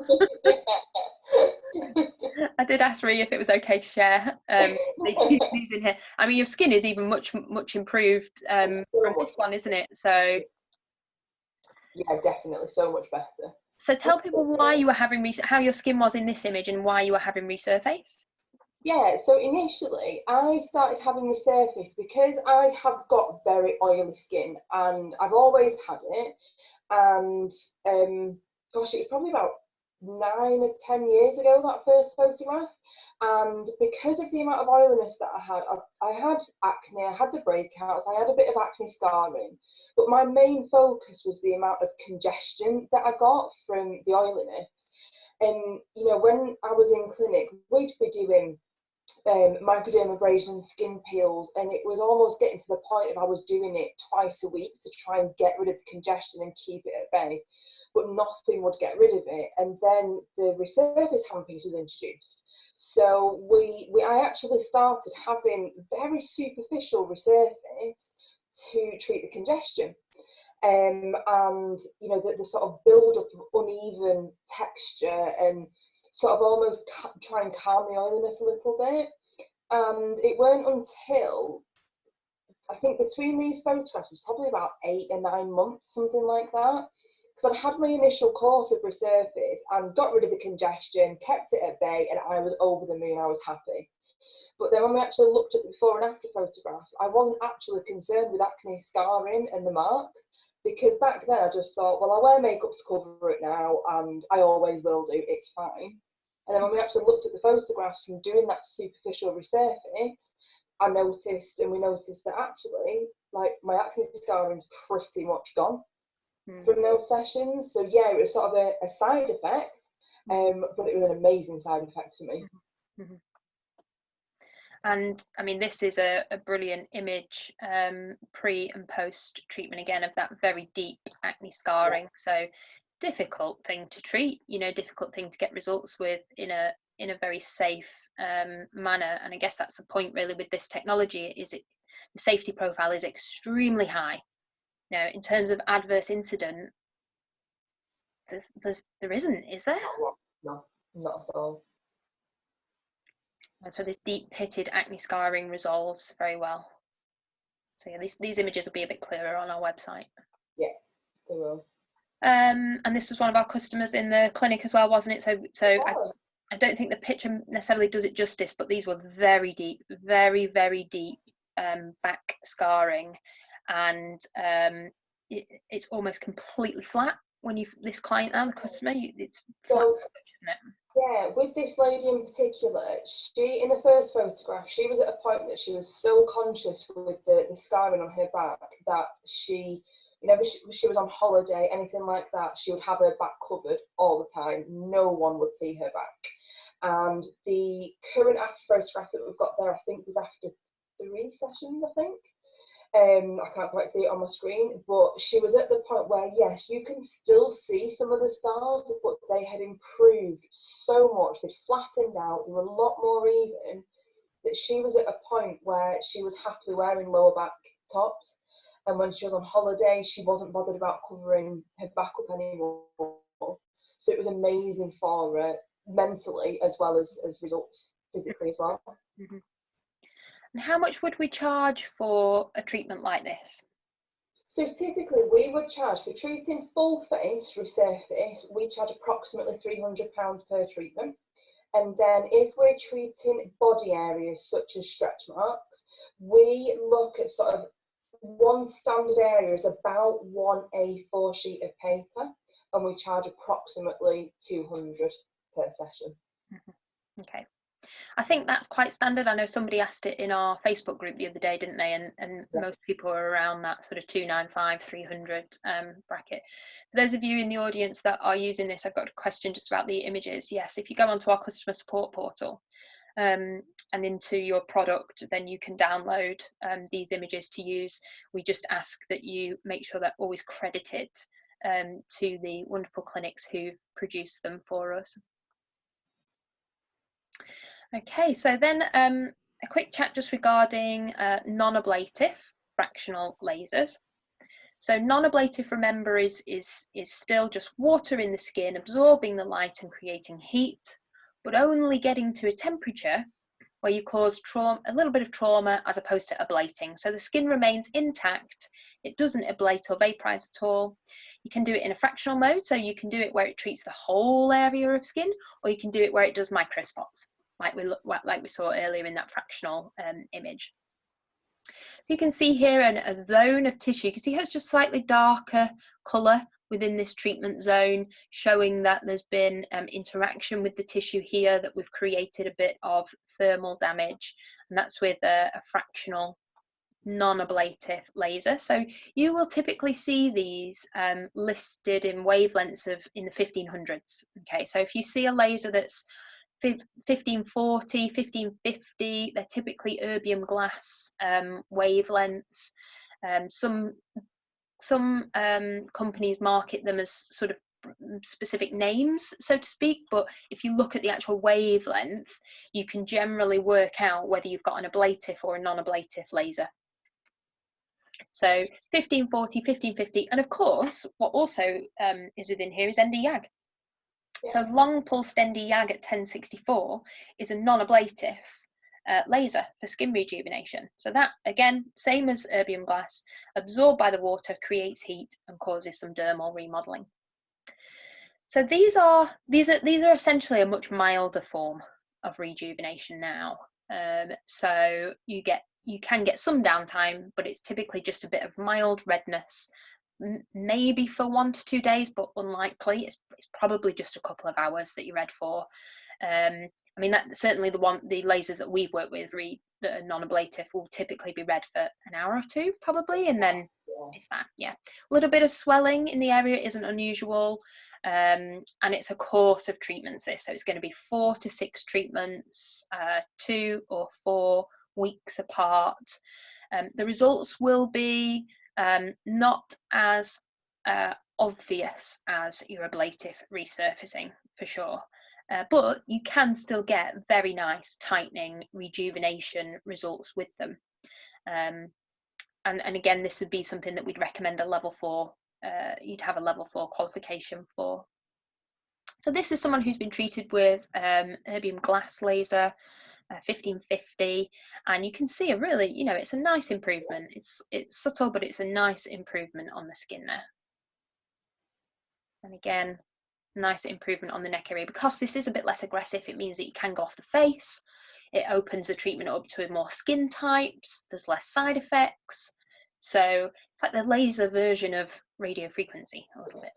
I did ask Ree if it was okay to share these in here. I mean, your skin is even much improved from this one, isn't it? So yeah, definitely, so much better. So tell people why you were having how your skin was in this image and why you were having Resurfaced. Yeah, so initially I started having Resurfaced because I have got very oily skin and I've always had it. And gosh, it was probably about 9 or 10 years ago, that first photograph. And because of the amount of oiliness that I had acne, I had the breakouts, I had a bit of acne scarring. But my main focus was the amount of congestion that I got from the oiliness. And, you know, when I was in clinic, we'd be doing microdermabrasion, skin peels, and it was almost getting to the point of I was doing it twice a week to try and get rid of the congestion and keep it at bay, but nothing would get rid of it. And then the Resurface handpiece was introduced. So I actually started having very superficial Resurface to treat the congestion. And you know, the sort of build up of uneven texture and sort of almost try and calm the oiliness a little bit. And it weren't until I think between these photographs it's probably about 8 or 9 months, something like that, because I'd had my initial course of Resurface and got rid of the congestion, kept it at bay, and I was over the moon. I was happy. But then when we actually looked at the before and after photographs, I wasn't actually concerned with acne scarring and the marks, because back then I just thought, well, I wear makeup to cover it now and I always will do, it's fine. And then when we actually looked at the photographs from doing that superficial Resurface, we noticed that actually, like, my acne scarring's pretty much gone from those sessions. So yeah, it was sort of a side effect, but it was an amazing side effect for me. And I mean, this is a brilliant image pre and post treatment, again, of that very deep acne scarring. So difficult thing to treat, you know, difficult thing to get results with in a very safe manner. And I guess that's the point really with this technology, is the safety profile is extremely high. You know, in terms of adverse incident, there isn't, is there? No, not at all. And so this deep pitted acne scarring resolves very well. So yeah, these images will be a bit clearer on our website. Yeah, they will. And this was one of our customers in the clinic as well, wasn't it? So I don't think the picture necessarily does it justice, but these were very deep, very, very deep back scarring, and it's almost completely flat when this client now, the customer, it's flat, isn't it? Yeah, with this lady in particular, she, in the first photograph, she was at a point that she was so conscious with the scarring on her back that she, whenever she was on holiday, anything like that, she would have her back covered all the time. No one would see her back. And the current after photograph that we've got there, I think, was after 3 sessions, I think. I can't quite see it on my screen, but she was at the point where, yes, you can still see some of the scars, but they had improved so much. They'd flattened out, they were a lot more even, that she was at a point where she was happily wearing lower back tops. And when she was on holiday, she wasn't bothered about covering her back up anymore. So it was amazing for her mentally as well as results physically as well. Mm-hmm. And how much would we charge for a treatment like this? So typically we would charge for treating full face resurface, we charge approximately £300 per treatment. And then if we're treating body areas such as stretch marks, we look at sort of one standard area is about 1 A4 sheet of paper, and we charge approximately 200 per session. Mm-hmm. Okay. I think that's quite standard. I know somebody asked it in our Facebook group the other day, didn't they? And yeah, most people are around that sort of 295, 300 bracket. For those of you in the audience that are using this, I've got a question just about the images. Yes, if you go onto our customer support portal and into your product, then you can download these images to use. We just ask that you make sure they're always credited to the wonderful clinics who've produced them for us. Okay, so then a quick chat just regarding non-ablative fractional lasers. So non-ablative, remember, is still just water in the skin absorbing the light and creating heat, but only getting to a temperature where you cause trauma, a little bit of trauma, as opposed to ablating. So the skin remains intact, it doesn't ablate or vaporize at all. You can do it in a fractional mode, so you can do it where it treats the whole area of skin, or you can do it where it does microspots, like we saw earlier in that fractional image. So you can see here a zone of tissue. You can see how it's just slightly darker colour within this treatment zone, showing that there's been interaction with the tissue here, that we've created a bit of thermal damage, and that's with a fractional non-ablative laser. So you will typically see these listed in wavelengths in the 1500s. Okay, so if you see a laser that's 1540, 1550, they're typically erbium glass wavelengths. Some companies market them as sort of specific names, so to speak, but if you look at the actual wavelength, you can generally work out whether you've got an ablative or a non-ablative laser. So 1540, 1550, and of course, what also is within here is ND-YAG. So long pulsed ND-YAG at 1064 is a non-ablative laser for skin rejuvenation. So that, again, same as erbium glass, absorbed by the water, creates heat and causes some dermal remodeling. So these are essentially a much milder form of rejuvenation now. So you can get some downtime, but it's typically just a bit of mild redness, maybe for 1 to 2 days, but unlikely. It's probably just a couple of hours that you're red for. I mean, that certainly the lasers that we've worked with that are non-ablative will typically be red for an hour or two, probably, and then if that, yeah, a little bit of swelling in the area isn't unusual. And it's a course of treatments, this, so it's going to be 4 to 6 treatments, 2 or 4 weeks apart. The results will be not as obvious as your ablative resurfacing, for sure, but you can still get very nice tightening rejuvenation results with them. And again, this would be something that we'd recommend a level 4. You'd have a level 4 qualification for So this is someone who's been treated with erbium glass laser, 1550, and you can see a really, you know, it's a nice improvement. It's subtle, but it's a nice improvement on the skin there. And again, nice improvement on the neck area. Because this is a bit less aggressive, it means that you can go off the face. It opens the treatment up to more skin types. There's less side effects. So it's like the laser version of radio frequency a little bit.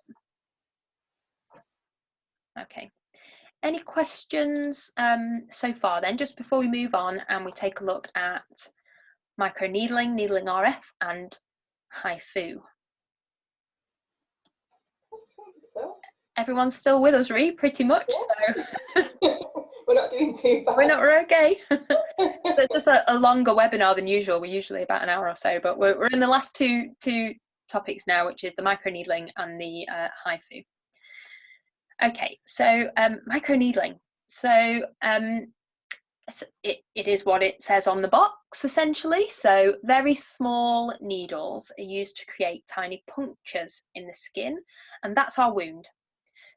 Okay. Any questions so far then, just before we move on and we take a look at microneedling, needling RF, and Haifu? So, everyone's still with us, Ree, pretty much. Yeah. So we're not doing too bad. we're okay. So just a longer webinar than usual. We're usually about an hour or so, but we're in the last two topics now, which is the microneedling and the Haifu. Okay, so microneedling. So it is what it says on the box, essentially. So very small needles are used to create tiny punctures in the skin, and that's our wound.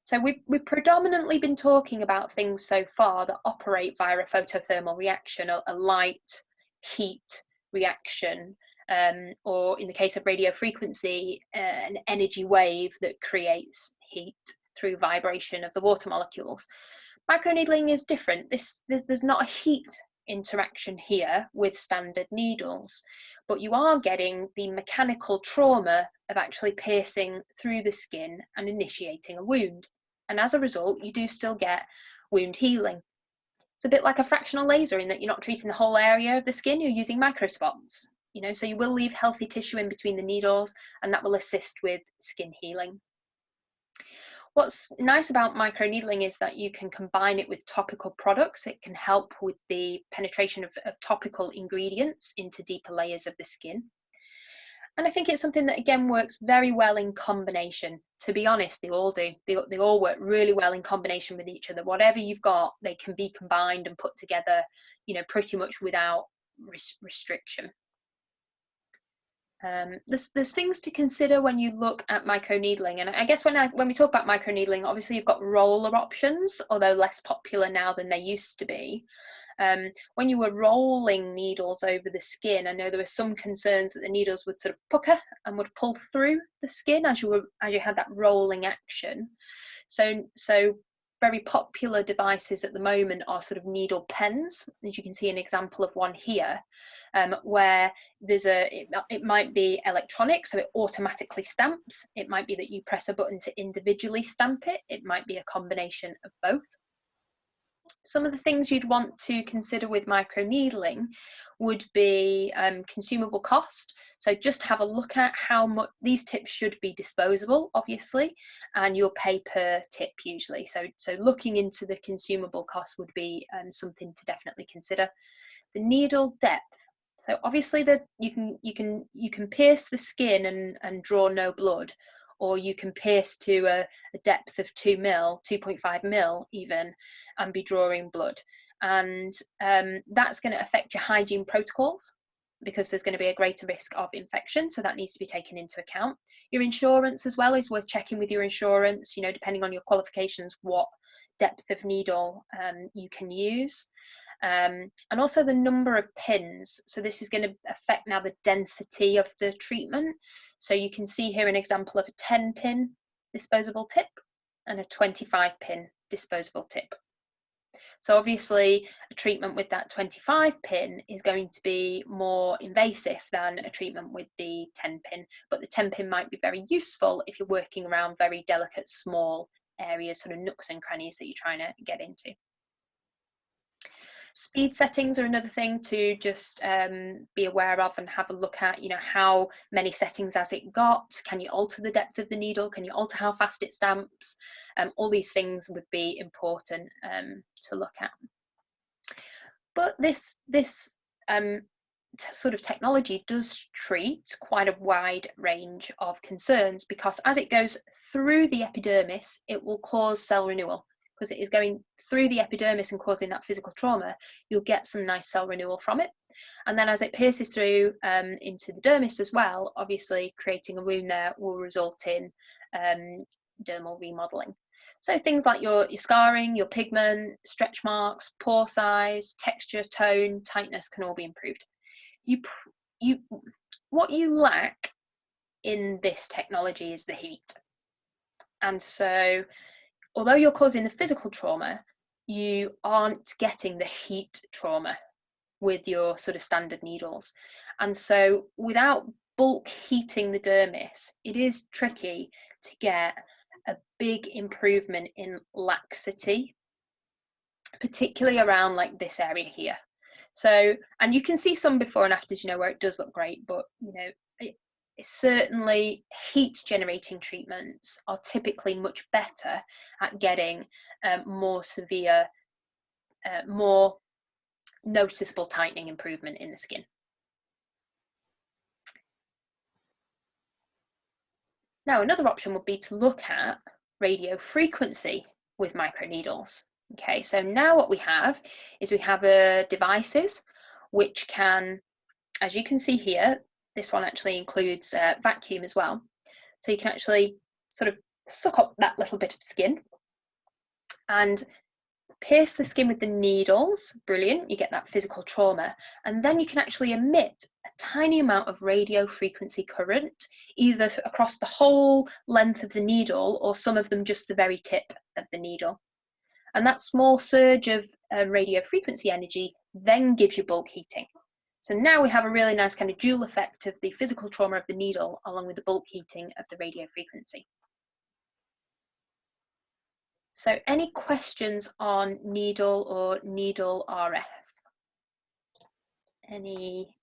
So we've predominantly been talking about things so far that operate via a photothermal reaction, a light heat reaction, or in the case of radio frequency, an energy wave that creates heat through vibration of the water molecules. Microneedling is different. There's not a heat interaction here with standard needles, but you are getting the mechanical trauma of actually piercing through the skin and initiating a wound. And as a result, you do still get wound healing. It's a bit like a fractional laser in that you're not treating the whole area of the skin, you're using microspots, you know, so you will leave healthy tissue in between the needles, and that will assist with skin healing. What's nice about microneedling is that you can combine it with topical products. It can help with the penetration of topical ingredients into deeper layers of the skin. And I think it's something that, again, works very well in combination. To be honest, they all do. They all work really well in combination with each other. Whatever you've got, they can be combined and put together, you know, pretty much without restriction. There's things to consider when you look at microneedling, and I guess when we talk about microneedling, obviously you've got roller options, although less popular now than they used to be. When you were rolling needles over the skin, I know there were some concerns that the needles would sort of pucker and would pull through the skin as you had that rolling action. So very popular devices at the moment are sort of needle pens, as you can see an example of one here, where there's it might be electronic, so it automatically stamps. It might be that you press a button to individually stamp it. It might be a combination of both. Some of the things you'd want to consider with microneedling would be consumable cost. So just have a look at how much these tips should be disposable, obviously, and you'll pay per tip usually. So looking into the consumable cost would be something to definitely consider. The needle depth. So obviously you can pierce the skin and draw no blood, or you can pierce to a depth of 2 mil, 2.5 mil even, and be drawing blood. And that's going to affect your hygiene protocols, because there's going to be a greater risk of infection, so that needs to be taken into account. Your insurance as well is worth checking with your insurance, you know, depending on your qualifications, what depth of needle you can use. And also the number of pins. So this is going to affect now the density of the treatment. So you can see here an example of a 10-pin disposable tip and a 25-pin disposable tip. So obviously a treatment with that 25-pin is going to be more invasive than a treatment with the 10-pin, but the 10-pin might be very useful if you're working around very delicate small areas, sort of nooks and crannies that you're trying to get into. Speed settings are another thing to just be aware of and have a look at, you know, how many settings has it got? Can you alter the depth of the needle? Can you alter how fast it stamps? All these things would be important to look at. But this sort of technology does treat quite a wide range of concerns, because as it goes through the epidermis, it will cause cell renewal. Because it is going through the epidermis and causing that physical trauma, you'll get some nice cell renewal from it. And then as it pierces through into the dermis as well, obviously creating a wound there will result in dermal remodeling. So things like your scarring, your pigment, stretch marks, pore size, texture, tone, tightness can all be improved. What you lack in this technology is the heat. And so, although you're causing the physical trauma, you aren't getting the heat trauma with your sort of standard needles. And so, without bulk heating the dermis, it is tricky to get a big improvement in laxity, particularly around like this area here. So, and you can see some before and afters, you know, where it does look great, but you know, certainly heat generating treatments are typically much better at getting more severe, more noticeable tightening improvement in the skin. Now, another option would be to look at radio frequency with microneedles. Okay, so now what we have is we have devices which can, as you can see here, this one actually includes vacuum as well. So you can actually sort of suck up that little bit of skin and pierce the skin with the needles. Brilliant, you get that physical trauma. And then you can actually emit a tiny amount of radio frequency current, either across the whole length of the needle or some of them just the very tip of the needle. And that small surge of radio frequency energy then gives you bulk heating. So now we have a really nice kind of dual effect of the physical trauma of the needle along with the bulk heating of the radio frequency. So any questions on needle or needle RF? Any?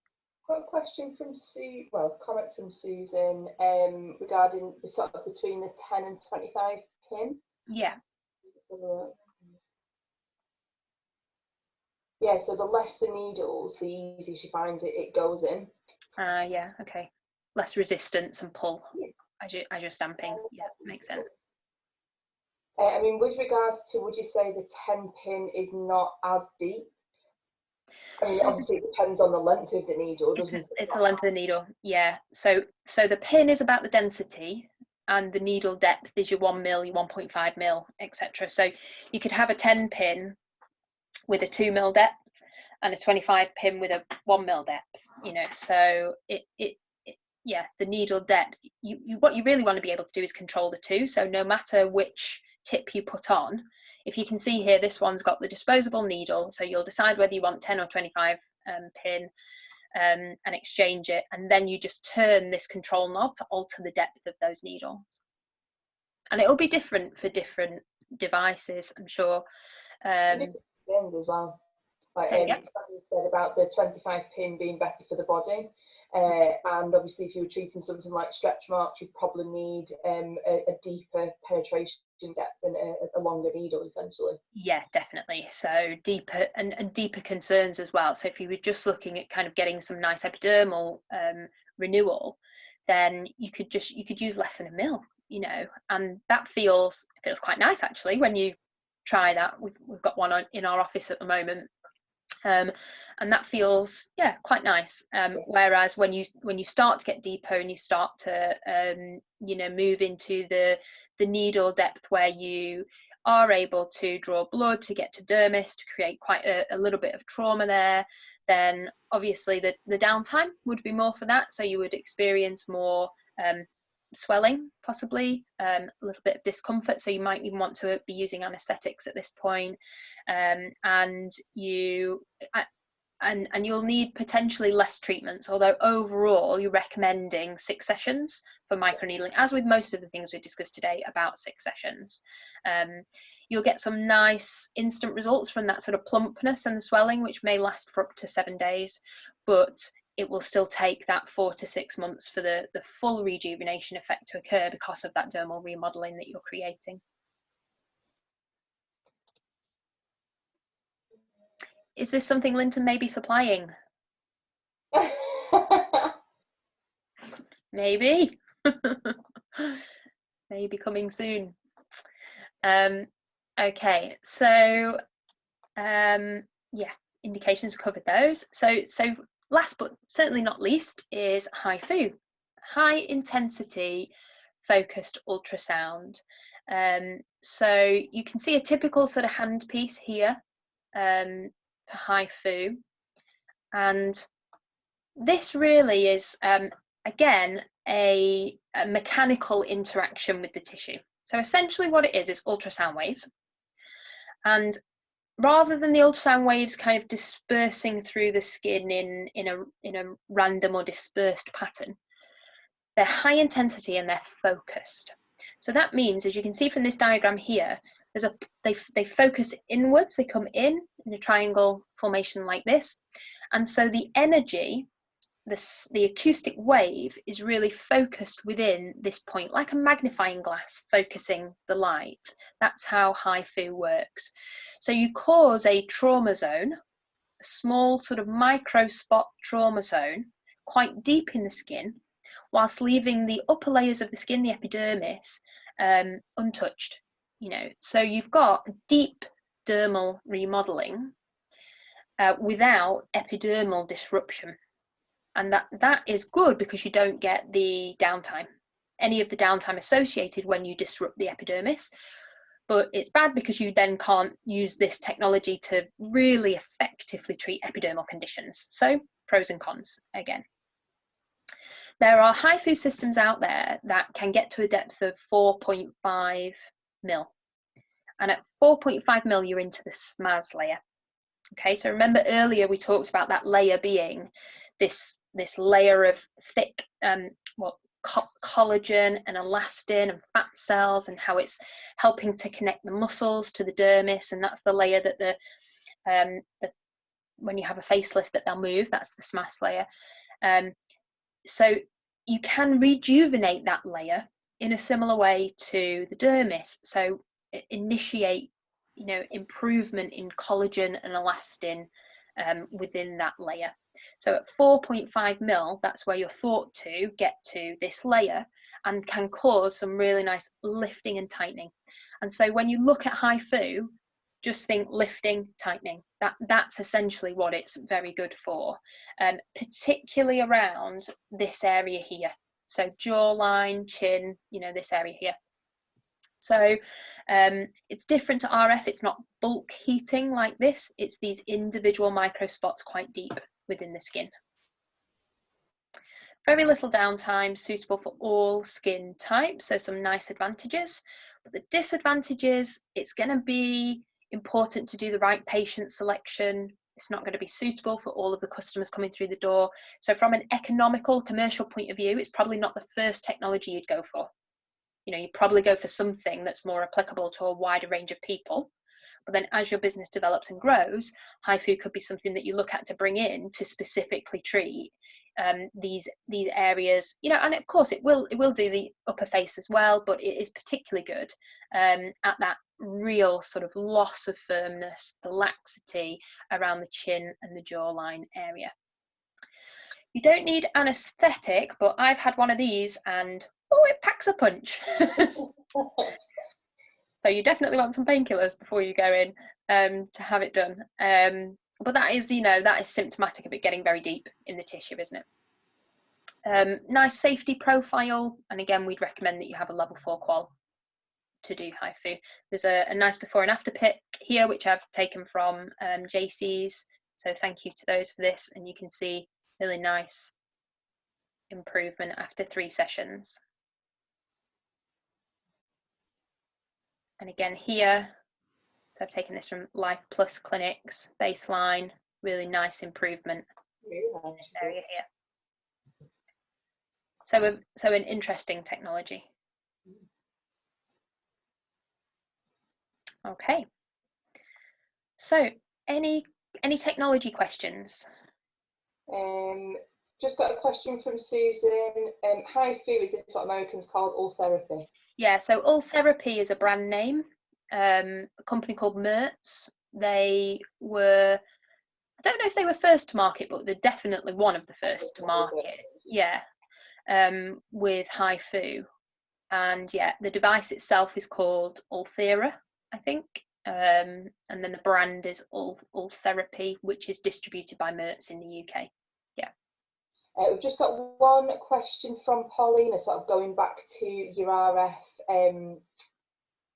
Got a question from Sue, well, comment from Susan regarding the sort of between the 10 and 25 pin. Yeah. Yeah, so the less the needles, the easier she finds it goes in. Yeah, okay. Less resistance and pull as you're stamping. Yeah, makes sense. I mean, with regards to, would you say the 10 pin is not as deep? I mean, obviously it depends on the length of the needle, doesn't it? It's the length of the needle, yeah. So the pin is about the density and the needle depth is your 1 mil, your 1.5 mil, etc. So you could have a 10 pin with a 2 mil depth and a 25 pin with a 1 mil depth, you know. So yeah, the needle depth, what you really want to be able to do is control the two. So no matter which tip you put on, if you can see here, this one's got the disposable needle, so you'll decide whether you want 10 or 25 pin and exchange it, and then you just turn this control knob to alter the depth of those needles. And it will be different for different devices, I'm sure. Different pins as well. Like something said about the 25 pin being better for the body. And obviously if you were treating something like stretch marks, you probably need a deeper penetration depth and a longer needle, essentially. Yeah, definitely. So deeper and deeper concerns as well. So if you were just looking at kind of getting some nice epidermal renewal, then you could use less than a mil, you know, and that feels quite nice actually when you try that. We've got one in our office at the moment. And that feels, yeah, quite nice. Whereas when you start to get deeper and you start to you know, move into the needle depth where you are able to draw blood to get to dermis to create quite a little bit of trauma there, then obviously the downtime would be more for that. So you would experience more swelling, possibly a little bit of discomfort, so you might even want to be using anesthetics at this point, and you'll need potentially less treatments, although overall you're recommending 6 sessions for microneedling, as with most of the things we discussed today, about 6 sessions. You'll get some nice instant results from that sort of plumpness and the swelling, which may last for up to 7 days, but it will still take that 4 to 6 months for the full rejuvenation effect to occur because of that dermal remodeling that you're creating. Is this something Lynton may be supplying? Maybe. Maybe coming soon. Okay, so yeah, indications, covered those. So last but certainly not least is Haifu, high intensity focused ultrasound. So you can see a typical sort of handpiece here for Haifu, and this really is again a mechanical interaction with the tissue. So essentially what it is ultrasound waves, and rather than the ultrasound waves kind of dispersing through the skin in a random or dispersed pattern, they're high intensity and they're focused. So that means, as you can see from this diagram here, they focus inwards, they come in a triangle formation like this, and so the energy, the acoustic wave, is really focused within this point, like a magnifying glass focusing the light. That's how Haifu works. So you cause a trauma zone, a small sort of micro spot trauma zone, quite deep in the skin, whilst leaving the upper layers of the skin, the epidermis, untouched. So you've got deep dermal remodeling without epidermal disruption. And that is good because you don't get the downtime, any of the downtime associated when you disrupt the epidermis. But it's bad because you then can't use this technology to really effectively treat epidermal conditions. So pros and cons again. There are Haifu systems out there that can get to a depth of 4.5 mil. And at 4.5 mil, you're into the SMAS layer. Okay, so remember earlier we talked about that layer being this layer of thick collagen and elastin and fat cells, and how it's helping to connect the muscles to the dermis, and that's the layer that when you have a facelift that they'll move. That's the SMAS layer. So you can rejuvenate that layer in a similar way to the dermis. So initiate, improvement in collagen and elastin within that layer. So at 4.5 mil, that's where you're thought to get to this layer and can cause some really nice lifting and tightening. And so when you look at Haifu, just think lifting, tightening. That's essentially what it's very good for, particularly around this area here. So jawline, chin, this area here. So it's different to RF. It's not bulk heating like this. It's these individual micro spots quite deep within the skin. Very little downtime, suitable for all skin types. So some nice advantages. But the disadvantages, it's going to be important to do the right patient selection. It's not going to be suitable for all of the customers coming through the door. So from an economical, commercial point of view, it's probably not the first technology you'd go for. You'd probably go for something that's more applicable to a wider range of people. But then as your business develops and grows, Haifu could be something that you look at to bring in to specifically treat these areas, and of course it will do the upper face as well, but it is particularly good at that real sort of loss of firmness, the laxity around the chin and the jawline area. You don't need anesthetic, but I've had one of these and it packs a punch. So you definitely want some painkillers before you go in to have it done. But that is, that is symptomatic of it getting very deep in the tissue, isn't it? Nice safety profile, and again, we'd recommend that you have a level 4 qual to do Haifu. There's a nice before and after pic here, which I've taken from JC's. So thank you to those for this, and you can see really nice improvement after 3 sessions. And again here, so I've taken this from Life Plus Clinics, baseline, really nice improvement in this area here. So an interesting technology. Okay. So any technology questions? Just got a question from Susan. Haifu, is this what Americans call all therapy? Yeah, so All Therapy is a brand name. A company called Mertz. They were, I don't know if they were first to market, but they're definitely one of the first to market. Yeah, with Haifu. And yeah, the device itself is called Ulthera, I think. And then the brand is All Therapy, which is distributed by Mertz in the UK. Yeah. We've just got one question from Paulina, sort of going back to your RF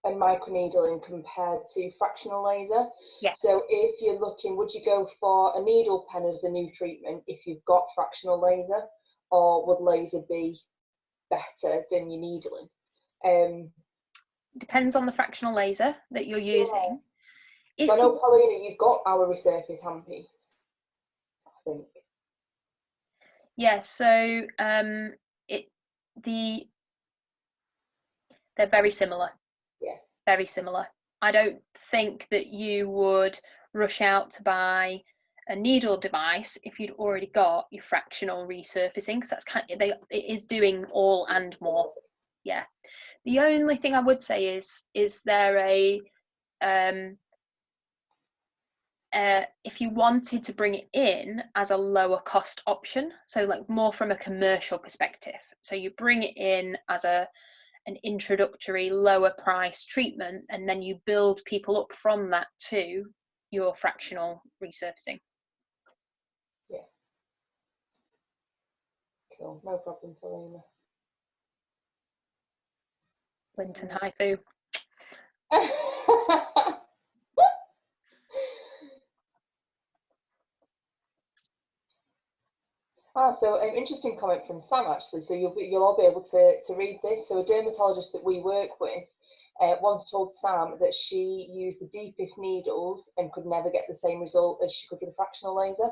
and microneedling compared to fractional laser. Yes. So if you're looking, would you go for a needle pen as the new treatment if you've got fractional laser, or would laser be better than your needling? Depends on the fractional laser that you're using. So I know, Paulina, you've got our Resurface handpiece, I think. Yeah, so they're very similar. Yeah. Very similar. I don't think that you would rush out to buy a needle device if you'd already got your fractional resurfacing, because that's it is doing all and more. Yeah. The only thing I would say is there if you wanted to bring it in as a lower cost option, so like more from a commercial perspective, so you bring it in as an introductory lower price treatment, and then you build people up from that to your fractional resurfacing. Yeah. Cool, no problem, Paulina. Lynton, Haifu. So an interesting comment from Sam, actually. So you'll all be able to read this. So a dermatologist that we work with once told Sam that she used the deepest needles and could never get the same result as she could with a fractional laser.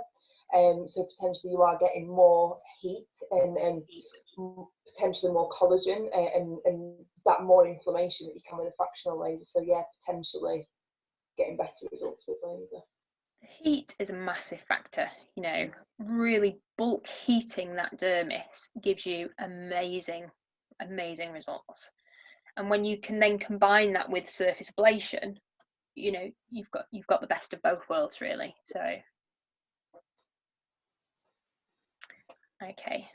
So potentially you are getting more heat and potentially more collagen and that more inflammation that you can with a fractional laser. So yeah, potentially getting better results with laser. Heat is a massive factor, you know, really bulk heating that dermis gives you amazing results. And when you can then combine that with surface ablation, you know, you've got the best of both worlds, really. So okay,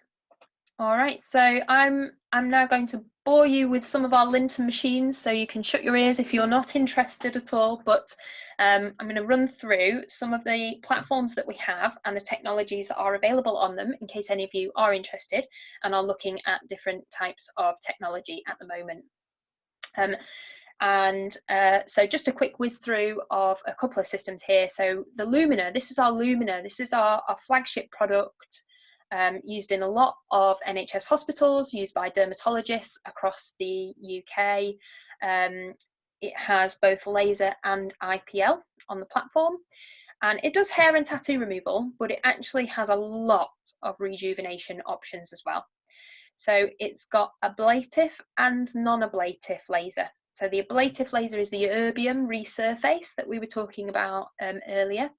all right, so I'm now going to bore you with some of our Lynton machines, so you can shut your ears if you're not interested at all, but I'm going to run through some of the platforms that we have and the technologies that are available on them in case any of you are interested and are looking at different types of technology at the moment. So just a quick whiz through of a couple of systems here. So the Lumina, this is our Lumina, this is our flagship product, used in a lot of NHS hospitals, used by dermatologists across the UK. It has both laser and IPL on the platform, and it does hair and tattoo removal, but it actually has a lot of rejuvenation options as well. So it's got ablative and non-ablative laser. So the ablative laser is the erbium resurface that we were talking about earlier,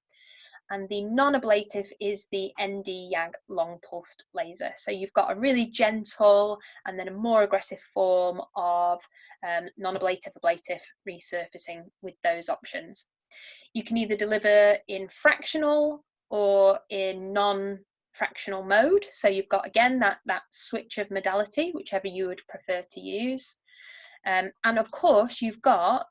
and the non-ablative is the ND-YAG long pulsed laser. So you've got a really gentle and then a more aggressive form of non-ablative ablative resurfacing with those options. You can either deliver in fractional or in non-fractional mode. So you've got, again, that switch of modality, whichever you would prefer to use. And of course, you've got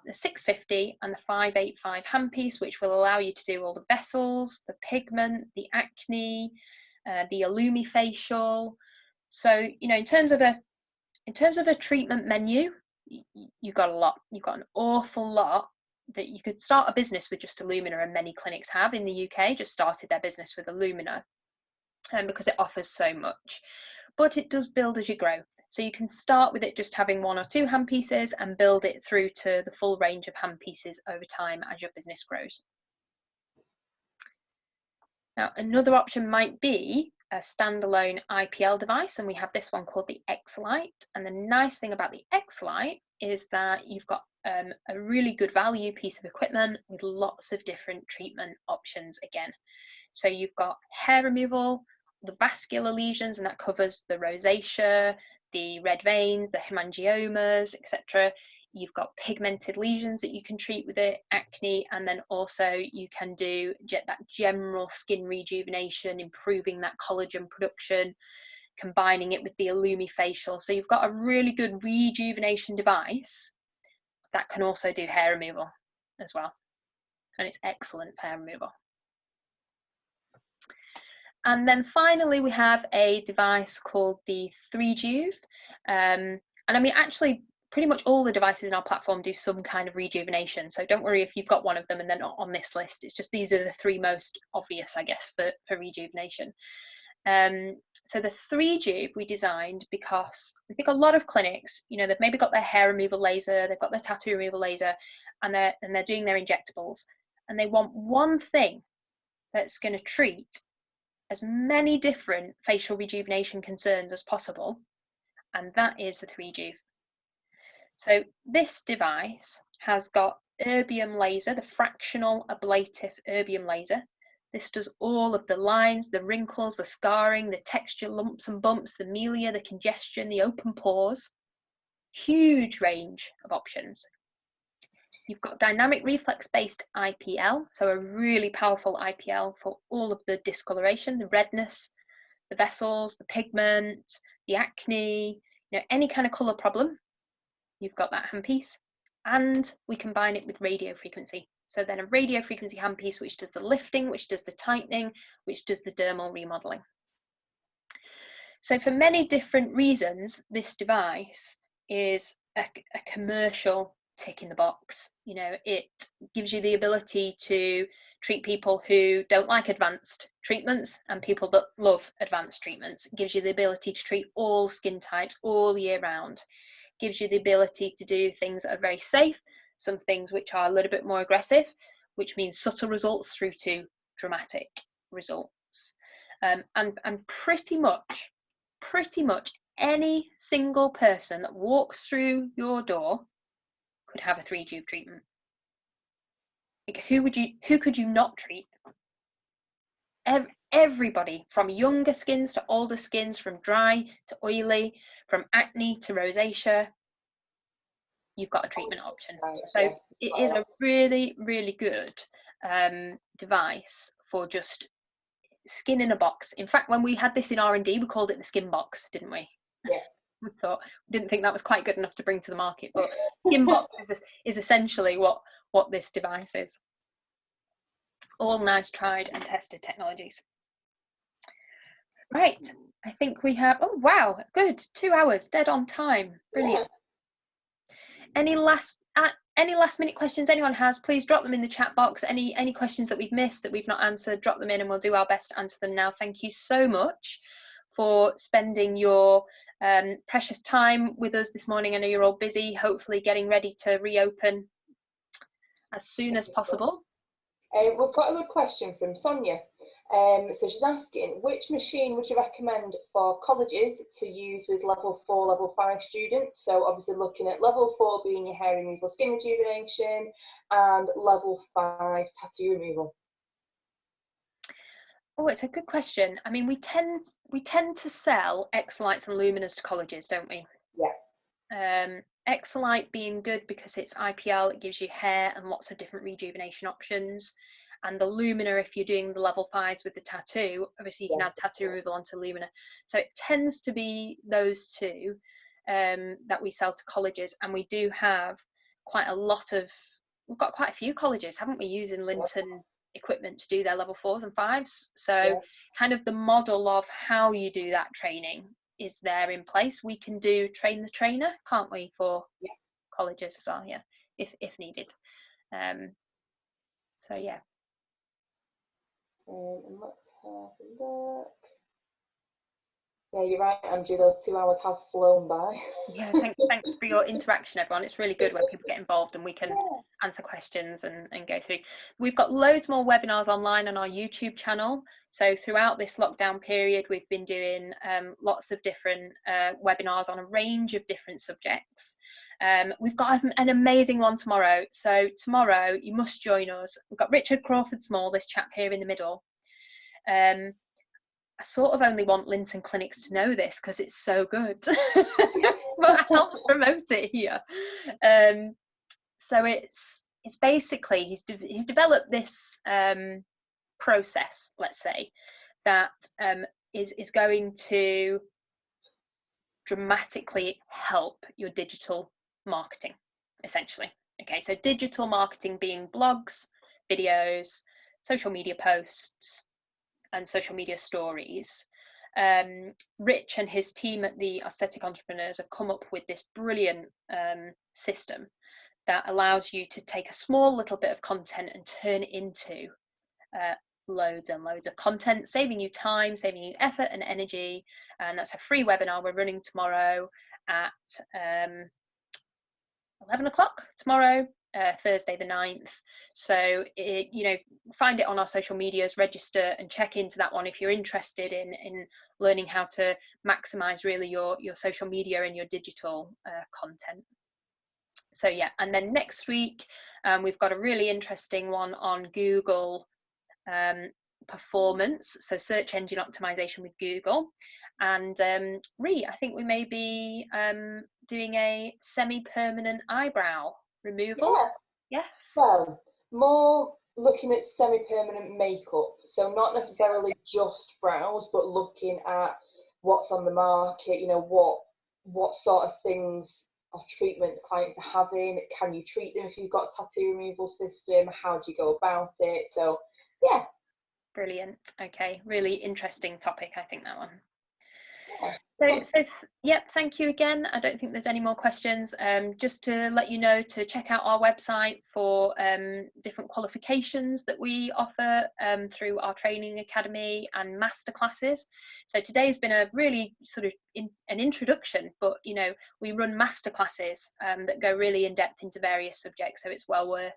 the 650 and the 585 handpiece, which will allow you to do all the vessels, the pigment, the acne, the illumifacial. So, you know, in terms of a treatment menu, you've got a lot. You've got an awful lot that you could start a business with just Illumina, and many clinics have in the UK just started their business with Illumina, because it offers so much. But it does build as you grow. So you can start with it just having 1 or 2 handpieces and build it through to the full range of handpieces over time as your business grows. Now, another option might be a standalone IPL device, and we have this one called the X-Lite. And the nice thing about the X-Lite is that you've got a really good value piece of equipment with lots of different treatment options again. So you've got hair removal, the vascular lesions, and that covers the rosacea, the red veins, the hemangiomas, etc. You've got pigmented lesions that you can treat with it, acne, and then also you can do that general skin rejuvenation, improving that collagen production, combining it with the illumifacial. So you've got a really good rejuvenation device that can also do hair removal as well, and it's excellent hair removal. And then finally, we have a device called the 3Juve. And I mean, actually, pretty much all the devices in our platform do some kind of rejuvenation. So don't worry if you've got one of them and they're not on this list. It's just these are the three most obvious, I guess, for rejuvenation. So the 3Juve we designed because we think a lot of clinics, you know, they've maybe got their hair removal laser, they've got their tattoo removal laser, and they're doing their injectables, and they want one thing that's going to treat as many different facial rejuvenation concerns as possible, and that is the 3Juve. So this device has got erbium laser, the fractional ablative erbium laser. This does all of the lines, the wrinkles, the scarring, the texture, lumps and bumps, the melia, the congestion, the open pores. Huge range of options. You've got dynamic reflex-based IPL, so a really powerful IPL for all of the discoloration, the redness, the vessels, the pigment, the acne, you know, any kind of colour problem. You've got that handpiece, and we combine it with radio frequency. So then a radio frequency handpiece which does the lifting, which does the tightening, which does the dermal remodeling. So for many different reasons, this device is a commercial tick in the box. You know, it gives you the ability to treat people who don't like advanced treatments and people that love advanced treatments. It gives you the ability to treat all skin types all year round. It gives you the ability to do things that are very safe, some things which are a little bit more aggressive, which means subtle results through to dramatic results. And pretty much any single person that walks through your door could have a 3Juve treatment. Like who could you not treat? Everybody, from younger skins to older skins, from dry to oily, from acne to rosacea, you've got a treatment option. So it is a really, really good device for just skin in a box. In fact, when we had this in R&D, we called it the skin box, didn't we? Yeah. We didn't think that was quite good enough to bring to the market, but skin box is essentially what this device is. All nice, tried and tested technologies. Right, I think we have, oh wow, good, 2 hours, dead on time, brilliant. Yeah. Any last minute questions anyone has, please drop them in the chat box. Any questions that we've missed, that we've not answered, drop them in and we'll do our best to answer them now. Thank you so much for spending your precious time with us this morning. I know you're all busy, hopefully getting ready to reopen as soon as possible. We've got a good question from Sonia. So she's asking, which machine would you recommend for colleges to use with level 4, level 5 students? So obviously looking at level 4 being your hair removal, skin rejuvenation, and level 5 tattoo removal. Oh, it's a good question. I mean, we tend to sell Exalites and Luminas to colleges, don't we? Yeah. Exalite being good because it's IPL, it gives you hair and lots of different rejuvenation options. And the Lumina, if you're doing the level 5s with the tattoo, obviously you can add tattoo removal onto Lumina. So it tends to be those two that we sell to colleges, and we do have quite a lot of, we've got quite a few colleges, haven't we, using Lynton equipment to do their level 4s and 5s. So kind of the model of how you do that training is there in place. We can do train the trainer, can't we, for colleges as well, if needed. So yeah. And let's have a look. Yeah, you're right, Andrew, those 2 hours have flown by. Yeah, thanks for your interaction, everyone. It's really good when people get involved and we can answer questions and go through. We've got loads more webinars online on our YouTube channel. So throughout this lockdown period, we've been doing lots of different webinars on a range of different subjects. We've got an amazing one tomorrow. So tomorrow, you must join us. We've got Richard Crawford Small, this chap here in the middle. I sort of only want Lynton clinics to know this because it's so good, but I'll promote it here. So it's basically he's developed this process, let's say, that is going to dramatically help your digital marketing, essentially. Okay, so digital marketing being blogs, videos, social media posts, and social media stories. Rich and his team at the Aesthetic Entrepreneurs have come up with this brilliant system that allows you to take a small little bit of content and turn it into loads and loads of content, saving you time, saving you effort and energy. And that's a free webinar we're running tomorrow at 11 o'clock tomorrow, Thursday the 9th. So find it on our social medias, register and check into that one if you're interested in learning how to maximize really your social media and your digital content. So yeah, and then next week we've got a really interesting one on Google performance, so search engine optimization with Google. And I think we may be doing a semi-permanent eyebrow removal. Yes. So more looking at semi-permanent makeup, so not necessarily just brows, but looking at what's on the market, what sort of things or treatments clients are having. Can you treat them if you've got a tattoo removal system? How do you go about it? So yeah. Brilliant. Okay, really interesting topic, I think, that one. Yeah. So thank you again. I don't think there's any more questions. Just to let you know to check out our website for different qualifications that we offer through our training academy and masterclasses. So today's been a really sort of an introduction, but we run masterclasses that go really in depth into various subjects, so it's well worth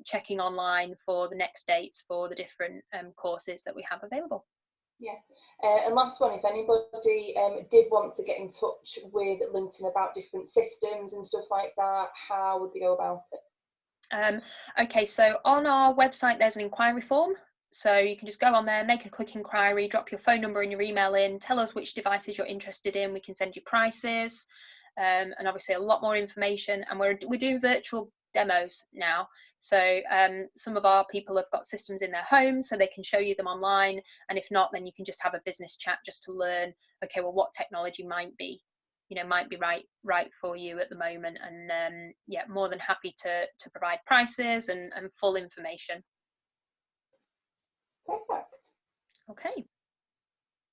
checking online for the next dates for the different courses that we have available. Yeah, and last one, if anybody did want to get in touch with Lynton about different systems and stuff like that, how would they go about it? Okay, so on our website there's an inquiry form, so you can just go on there, make a quick inquiry, drop your phone number and your email in, tell us which devices you're interested in, we can send you prices, and obviously a lot more information. And we do virtual demos now, so some of our people have got systems in their homes so they can show you them online, and if not, then you can just have a business chat just to learn, okay, well, what technology might be right for you at the moment. And yeah, more than happy to provide prices and full information. Perfect. Okay.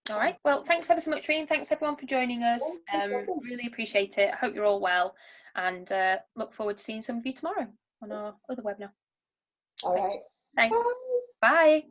All right, well, thanks ever so much, Reen. Thanks everyone for joining us. Really appreciate it. Hope you're all well, and look forward to seeing some of you tomorrow on our other webinar. All right. Thanks. Bye.